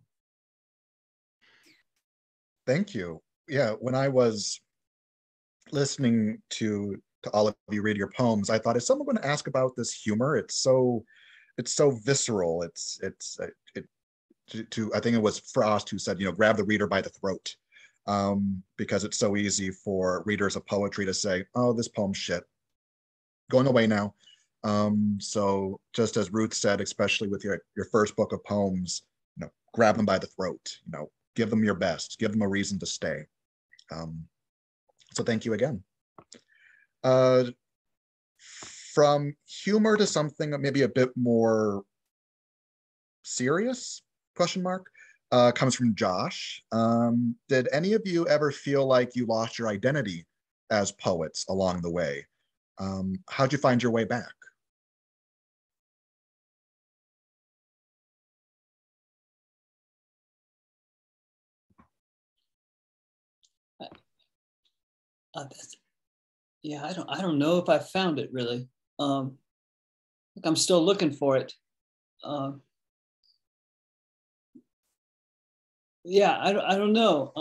Speaker 1: Thank you. Yeah, when I was listening to all of you read your poems, I thought, is someone going to ask about this humor? It's so visceral. I think it was Frost who said, you know, grab the reader by the throat, because it's so easy for readers of poetry to say, oh, this poem's shit, going away now. So just as Ruth said, especially with your first book of poems, you know, grab them by the throat, you know, give them your best, give them a reason to stay. So thank you again. From humor to something maybe a bit more serious, question mark, comes from Josh. Did any of you ever feel like you lost your identity as poets along the way? How'd you find your way back?
Speaker 3: Yeah, I don't know if I found it really. I'm still looking for it. Yeah, I don't know.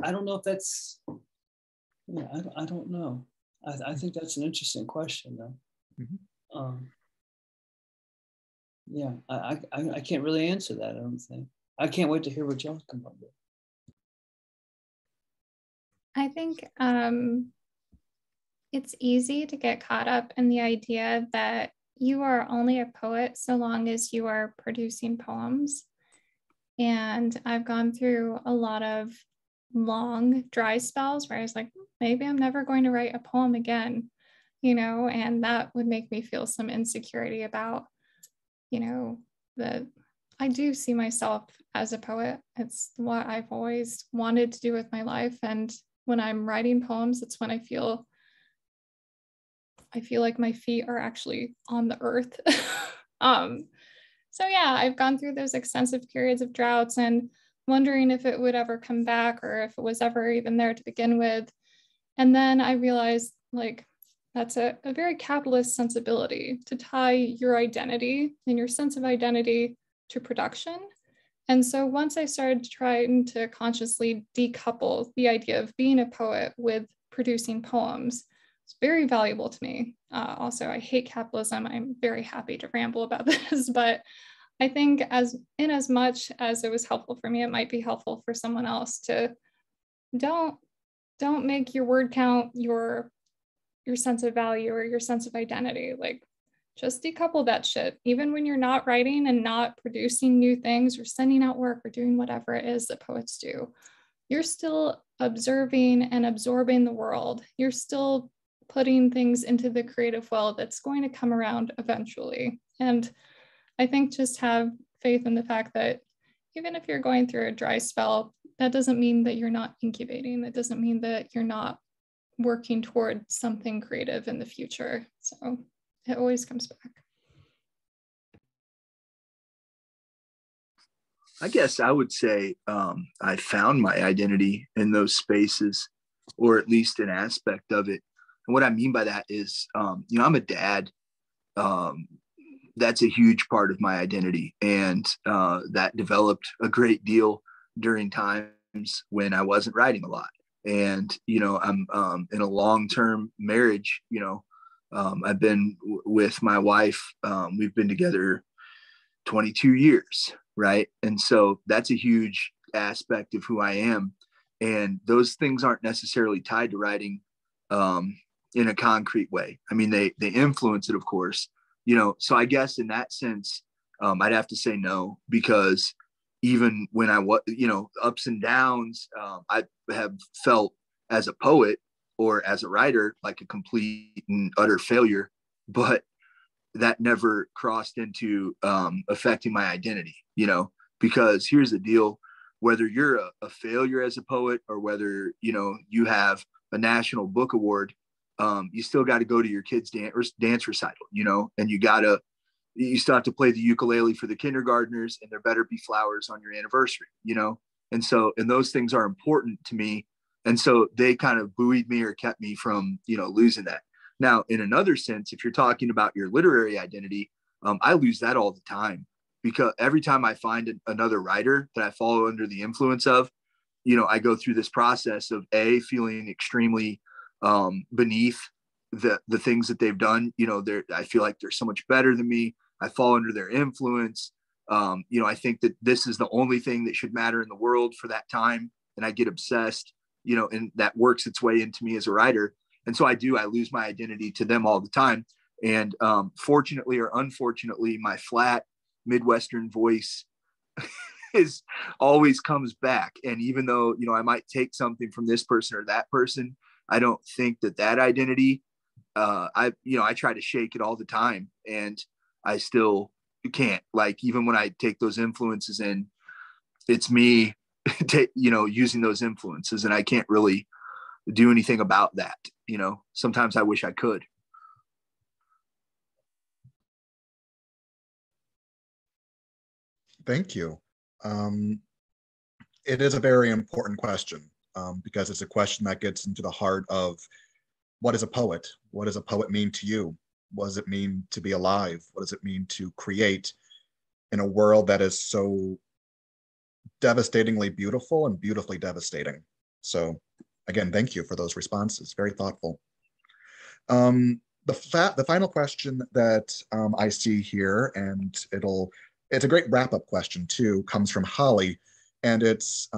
Speaker 3: I don't know if that's. Yeah, I don't know. I think that's an interesting question though. Mm-hmm. Yeah, I can't really answer that. I don't think. I can't wait to hear what y'all come up with.
Speaker 4: I think it's easy to get caught up in the idea that you are only a poet so long as you are producing poems. And I've gone through a lot of long dry spells where I was like, maybe I'm never going to write a poem again, you know, and that would make me feel some insecurity about, you know, that I do see myself as a poet. It's what I've always wanted to do with my life. And when I'm writing poems, it's when I feel like my feet are actually on the earth. So yeah, I've gone through those extensive periods of droughts and wondering if it would ever come back or if it was ever even there to begin with. And then I realized like that's a very capitalist sensibility to tie your identity and your sense of identity to production. And so once I started trying to consciously decouple the idea of being a poet with producing poems, it's very valuable to me. Also, I hate capitalism. I'm very happy to ramble about this, but I think as much as it was helpful for me, it might be helpful for someone else to don't make your word count your sense of value or your sense of identity. Like, just decouple that shit. Even when you're not writing and not producing new things or sending out work or doing whatever it is that poets do, you're still observing and absorbing the world. You're still putting things into the creative well that's going to come around eventually. And I think just have faith in the fact that even if you're going through a dry spell, that doesn't mean that you're not incubating. That doesn't mean that you're not working toward something creative in the future. So it always comes back.
Speaker 2: I guess I would say I found my identity in those spaces, or at least an aspect of it. And what I mean by that is, you know, I'm a dad. That's a huge part of my identity. And that developed a great deal during times when I wasn't writing a lot. And, you know, I'm in a long-term marriage, you know, I've been with my wife. We've been together 22 years, right? And so that's a huge aspect of who I am. And those things aren't necessarily tied to writing in a concrete way. I mean, they influence it, of course, you know. So I guess in that sense, I'd have to say no, because even when I was, you know, ups and downs, I have felt as a poet or as a writer like a complete and utter failure, but that never crossed into affecting my identity, you know, because here's the deal: whether you're a failure as a poet or whether, you know, you have a national book award, you still got to go to your kids' dance recital, you know, and you still have to play the ukulele for the kindergartners, and there better be flowers on your anniversary, you know? And those things are important to me. And so they kind of buoyed me or kept me from, you know, losing that. Now, in another sense, if you're talking about your literary identity, I lose that all the time, because every time I find another writer that I follow under the influence of, you know, I go through this process of feeling extremely beneath the things that they've done. You know, I feel like they're so much better than me. I fall under their influence. You know, I think that this is the only thing that should matter in the world for that time. And I get obsessed, you know, and that works its way into me as a writer. And so I lose my identity to them all the time. And fortunately or unfortunately, my flat Midwestern voice always comes back. And even though, you know, I might take something from this person or that person, I don't think that identity, I try to shake it all the time, and I still can't. Like, even when I take those influences in, it's me, you know, using those influences, and I can't really do anything about that. You know, sometimes I wish I could.
Speaker 1: Thank you. It is a very important question, because it's a question that gets into the heart of what is a poet? What does a poet mean to you? What does it mean to be alive? What does it mean to create in a world that is so devastatingly beautiful and beautifully devastating? So again, thank you for those responses. Very thoughtful. The final question that I see here, and it's a great wrap-up question too, comes from Holly, and it's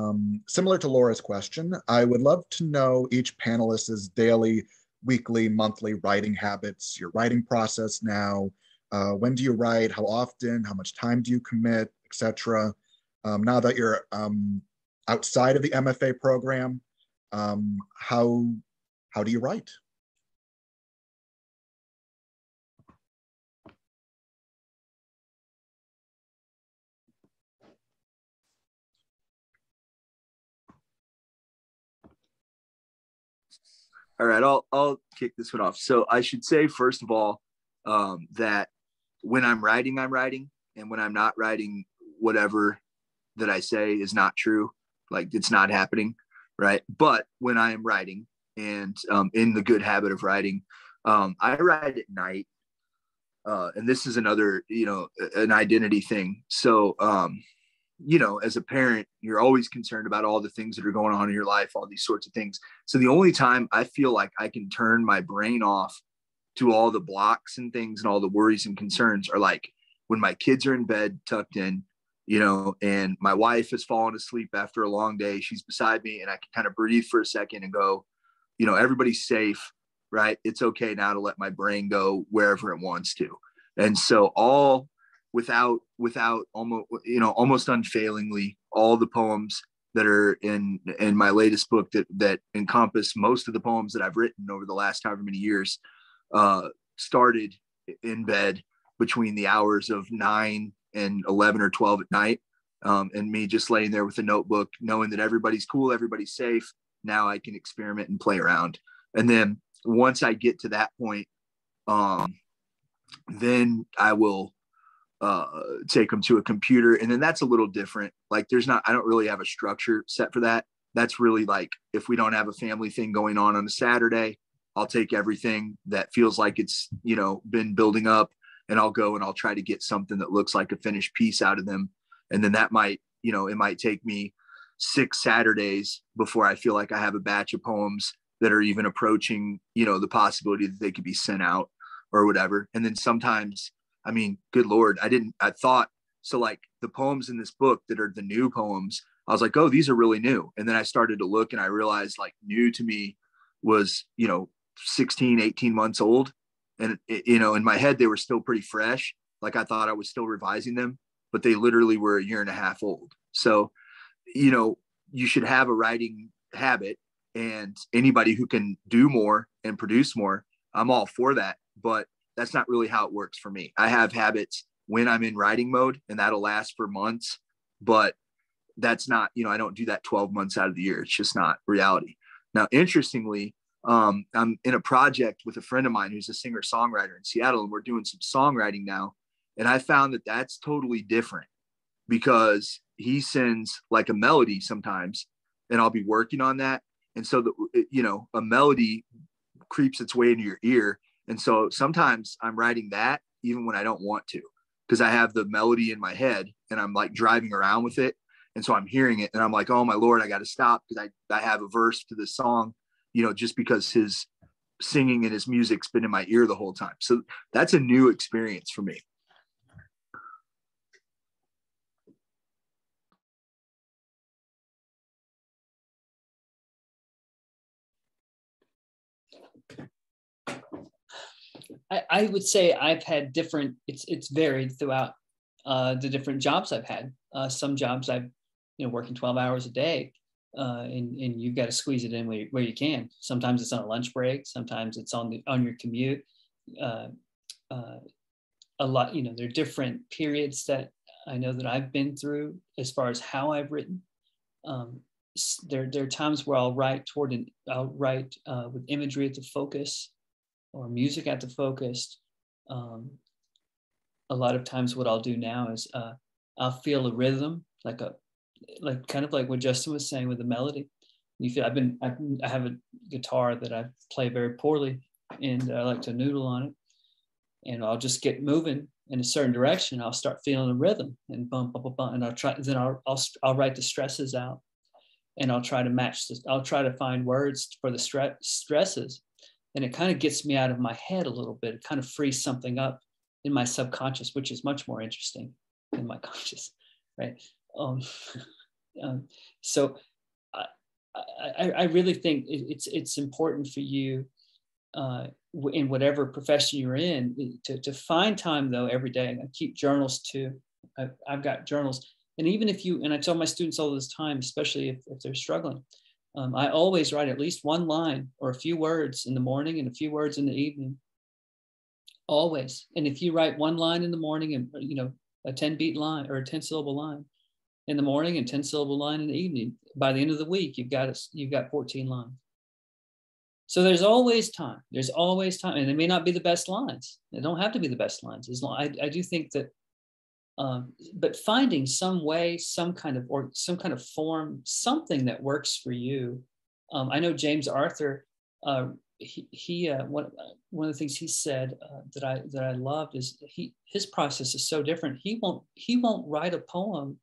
Speaker 1: similar to Laura's question. I would love to know each panelist's daily, weekly, monthly writing habits, your writing process now. When do you write? How often? How much time do you commit, etc.? Now that you're outside of the MFA program, how do you write?
Speaker 2: All right, I'll kick this one off. So I should say, first of all, that when I'm writing, and when I'm not writing, whatever that I say is not true. Like, it's not happening, right? But when I am writing, and in the good habit of writing, I write at night, and this is another, you know, an identity thing. So, you know, as a parent, you're always concerned about all the things that are going on in your life, all these sorts of things. So the only time I feel like I can turn my brain off to all the blocks and things and all the worries and concerns are like when my kids are in bed, tucked in, you know, and my wife has fallen asleep after a long day. She's beside me, and I can kind of breathe for a second and go, you know, everybody's safe, right? It's okay now to let my brain go wherever it wants to. And so all without almost, you know, almost unfailingly, all the poems that are in my latest book that encompass most of the poems that I've written over the last however many years, started in bed between the hours of 9 and 11 or 12 at night, and me just laying there with a notebook, knowing that everybody's cool, everybody's safe. Now I can experiment and play around. And then once I get to that point, then I will take them to a computer, and then that's a little different. Like, I don't really have a structure set for that. That's really like, if we don't have a family thing going on a Saturday, I'll take everything that feels like it's, you know, been building up, and I'll go and I'll try to get something that looks like a finished piece out of them. And then that might, you know, it might take me 6 Saturdays before I feel like I have a batch of poems that are even approaching, you know, the possibility that they could be sent out or whatever. And then sometimes, I mean, good Lord, I thought, so like the poems in this book that are the new poems, I was like, oh, these are really new. And then I started to look, and I realized like new to me was, you know, 16, 18 months old. And, in my head, they were still pretty fresh. Like I thought I was still revising them, but they literally were a year and a half old. So, you should have a writing habit, and anybody who can do more and produce more, I'm all for that. But that's not really how it works for me. I have habits when I'm in writing mode, and that'll last for months, but that's not, I don't do that 12 months out of the year. It's just not reality. Now, interestingly, I'm in a project with a friend of mine who's a singer-songwriter in Seattle, and we're doing some songwriting now. And I found that that's totally different, because he sends like a melody sometimes, and I'll be working on that. And so, a melody creeps its way into your ear. And so sometimes I'm writing that even when I don't want to, because I have the melody in my head and I'm like driving around with it. And so I'm hearing it and I'm like, oh my Lord, I got to stop, because I have a verse to this song, just because his singing and his music's been in my ear the whole time. So that's a new experience for me.
Speaker 3: I would say I've had different, it's varied throughout the different jobs I've had. Some jobs I've, working 12 hours a day, and you've got to squeeze it in where you can. Sometimes it's on a lunch break. Sometimes it's on your commute. A lot, there are different periods that I know that I've been through as far as how I've written. There are times where I'll write with imagery at the focus, or music at the focus. A lot of times what I'll do now is I'll feel a rhythm, kind of like what Justin was saying with the melody. You feel I have a guitar that I play very poorly, and I like to noodle on it, and I'll just get moving in a certain direction. I'll start feeling a rhythm and bump, bump, bump, and I'll write the stresses out, and I'll try to find words for the stresses. And it kind of gets me out of my head a little bit. It kind of frees something up in my subconscious, which is much more interesting than my conscious, right? So I really think it's important for you in whatever profession you're in to find time, though, every day. And I keep journals too. I've got journals. And even and I tell my students all this time, especially if they're struggling, I always write at least one line or a few words in the morning and a few words in the evening. Always. And if you write one line in the morning and, a 10-beat line or a 10-syllable line in the morning and 10-syllable line in the evening, by the end of the week, you've got 14 lines. So there's always time. There's always time. And they may not be the best lines. They don't have to be the best lines. I do think that, but finding some way, some kind of form, something that works for you. I know James Arthur, one of the things he said that I loved is his process is so different. He won't write a poem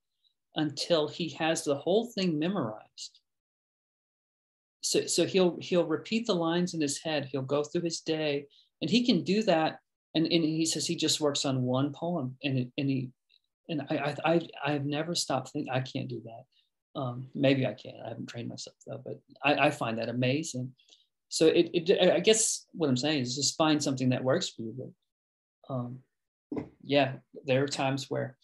Speaker 3: until he has the whole thing memorized. So he'll repeat the lines in his head. He'll go through his day, and he can do that. And he says he just works on one poem, and I've never stopped thinking I can't do that. Maybe I can. I haven't trained myself though, but I find that amazing. So I guess what I'm saying is just find something that works for you. But yeah, there are times where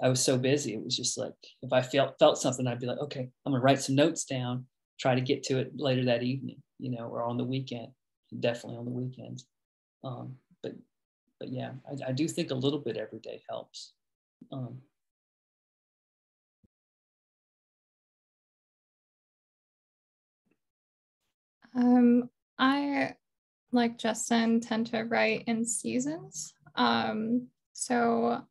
Speaker 3: I was so busy. It was just like, if I felt something, I'd be like, okay, I'm gonna write some notes down, try to get to it later that evening, or on the weekend, definitely on the weekends. But yeah, I do think a little bit every day helps.
Speaker 4: I, like Justin, tend to write in seasons. So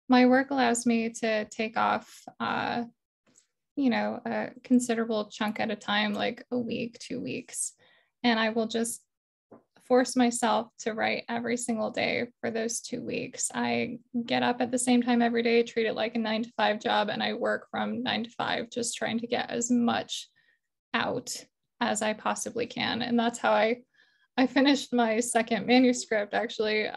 Speaker 4: my work allows me to take off, a considerable chunk at a time, like a week, 2 weeks. And I will just force myself to write every single day for those 2 weeks. I get up at the same time every day, treat it like a 9-to-5 job, and I work from 9 to 5, just trying to get as much out as I possibly can. And that's how I finished my second manuscript, actually,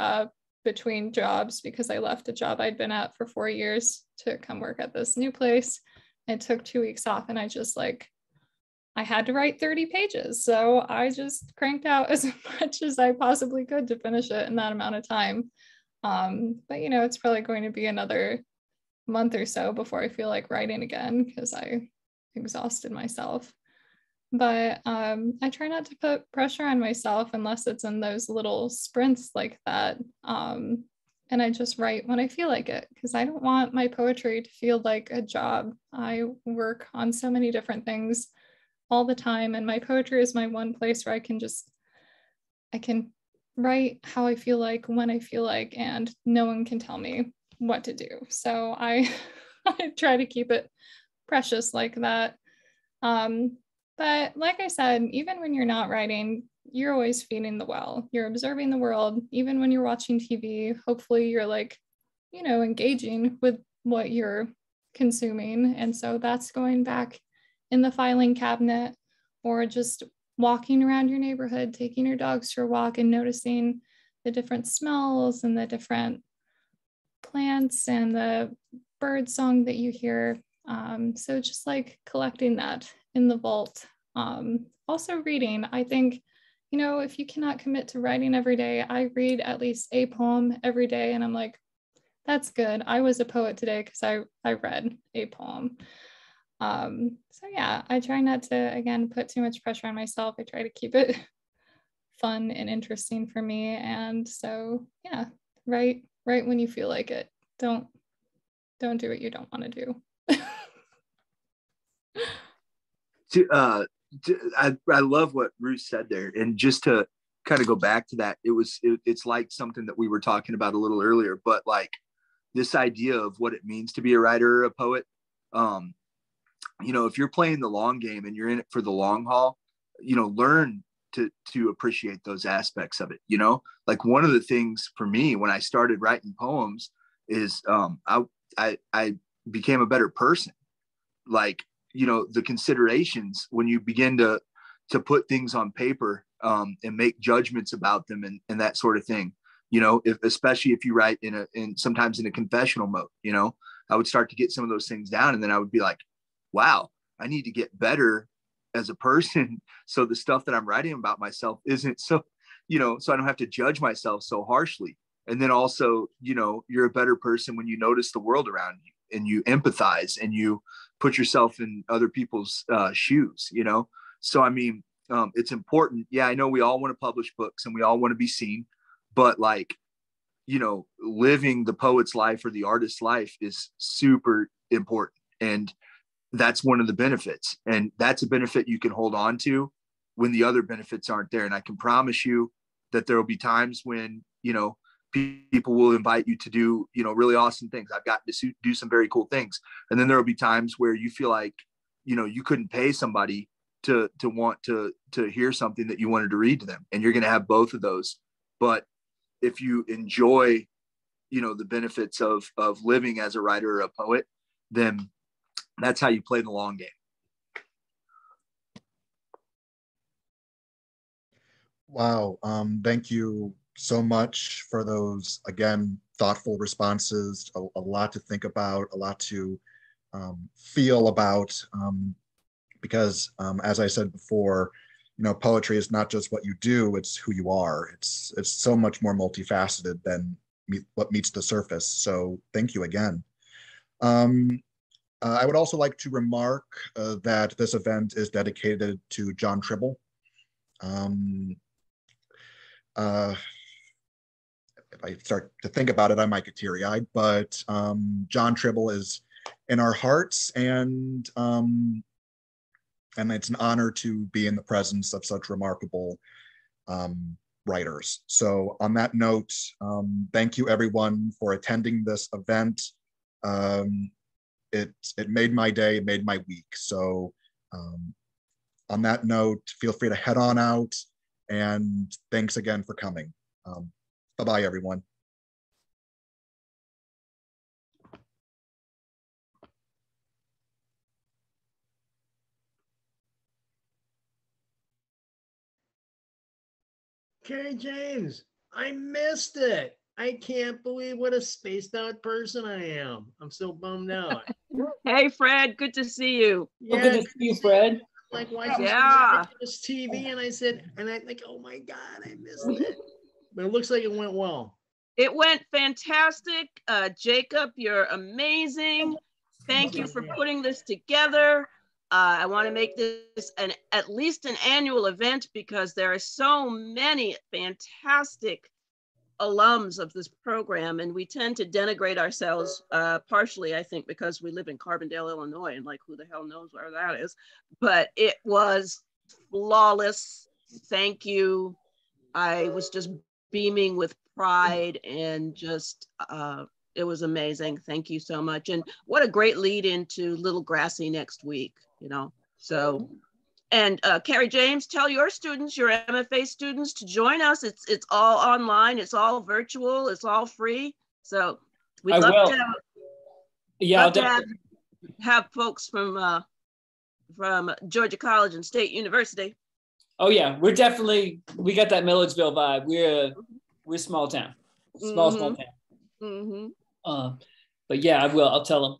Speaker 4: between jobs, because I left a job I'd been at for 4 years to come work at this new place. I took 2 weeks off, and I just I had to write 30 pages. So I just cranked out as much as I possibly could to finish it in that amount of time. But, you know, it's probably going to be another month or so before I feel like writing again because I exhausted myself. But I try not to put pressure on myself unless it's in those little sprints like that. And I just write when I feel like it because I don't want my poetry to feel like a job. I work on so many different things all the time, and my poetry is my one place where I can write how I feel like, when I feel like, and no one can tell me what to do. So I try to keep it precious like that. But like I said, even when you're not writing, you're always feeding the well. You're observing the world. Even when you're watching TV, hopefully you're like, you know, engaging with what you're consuming. And so that's going back in the filing cabinet or just walking around your neighborhood, taking your dogs for a walk and noticing the different smells and the different plants and the bird song that you hear. So just like collecting that in the vault. Also reading, I think, you know, if you cannot commit to writing every day, I read at least a poem every day and I'm like, that's good. I was a poet today because I read a poem. So yeah, I try not to, again, put too much pressure on myself. I try to keep it fun and interesting for me. And so yeah, write when you feel like it. Don't do what you don't want to do.
Speaker 2: I love what Ruth said there, and just to kind of go back to that, it's like something that we were talking about a little earlier, but like this idea of what it means to be a writer or a poet. You know, if you're playing the long game and you're in it for the long haul, you know, learn to appreciate those aspects of it. You know, like one of the things for me when I started writing poems is I became a better person. Like, you know, the considerations when you begin to put things on paper and make judgments about them and that sort of thing, you know, especially if you write sometimes in a confessional mode, you know, I would start to get some of those things down and then I would be like, wow, I need to get better as a person. So the stuff that I'm writing about myself isn't so, you know, so I don't have to judge myself so harshly. And then also, you know, you're a better person when you notice the world around you and you empathize and you put yourself in other people's shoes, you know? So, I mean, it's important. Yeah, I know we all want to publish books and we all want to be seen, but like, you know, living the poet's life or the artist's life is super important. And that's one of the benefits. And that's a benefit you can hold on to when the other benefits aren't there. And I can promise you that there will be times when, you know, people will invite you to do, you know, really awesome things. I've gotten to do some very cool things. And then there will be times where you feel like, you know, you couldn't pay somebody to want to hear something that you wanted to read to them. And you're going to have both of those. But if you enjoy, you know, the benefits of living as a writer or a poet, then that's how you play the long game.
Speaker 1: Wow. Thank you so much for those, again, thoughtful responses, a lot to think about, a lot to feel about, because as I said before, you know, poetry is not just what you do, it's who you are. It's so much more multifaceted than what meets the surface. So thank you again. I would also like to remark that this event is dedicated to Jon Tribble. If I start to think about it, I might get teary-eyed, but Jon Tribble is in our hearts, and it's an honor to be in the presence of such remarkable writers. So on that note, thank you everyone for attending this event. It made my day, it made my week. So on that note, feel free to head on out, and thanks again for coming. Bye-bye, everyone.
Speaker 5: Kerry James, I missed it. I can't believe what a spaced out person I am. I'm so bummed out.
Speaker 6: Hey, Fred, good to see you.
Speaker 5: Yeah,
Speaker 3: Good to see you, Fred.
Speaker 5: like watching
Speaker 6: Yeah.
Speaker 5: this TV, and I said, and I like, oh my God, I missed it. But it looks like it went well.
Speaker 6: It went fantastic. Jacob, you're amazing. Thank you for putting this together. I want to make this at least an annual event because there are so many fantastic alums of this program, and we tend to denigrate ourselves partially, I think, because we live in Carbondale, Illinois, and like, who the hell knows where that is? But it was flawless. Thank you. I was just beaming with pride and just, it was amazing. Thank you so much. And what a great lead into Little Grassy next week, you know? So, and Kerry James, tell your students, your MFA students, to join us. It's all online, it's all virtual, it's all free. So we'd love to have folks from Georgia College and State University.
Speaker 7: Oh yeah, we got that Milledgeville vibe. We're small town, small town.
Speaker 6: Mm-hmm.
Speaker 7: But yeah, I'll tell them.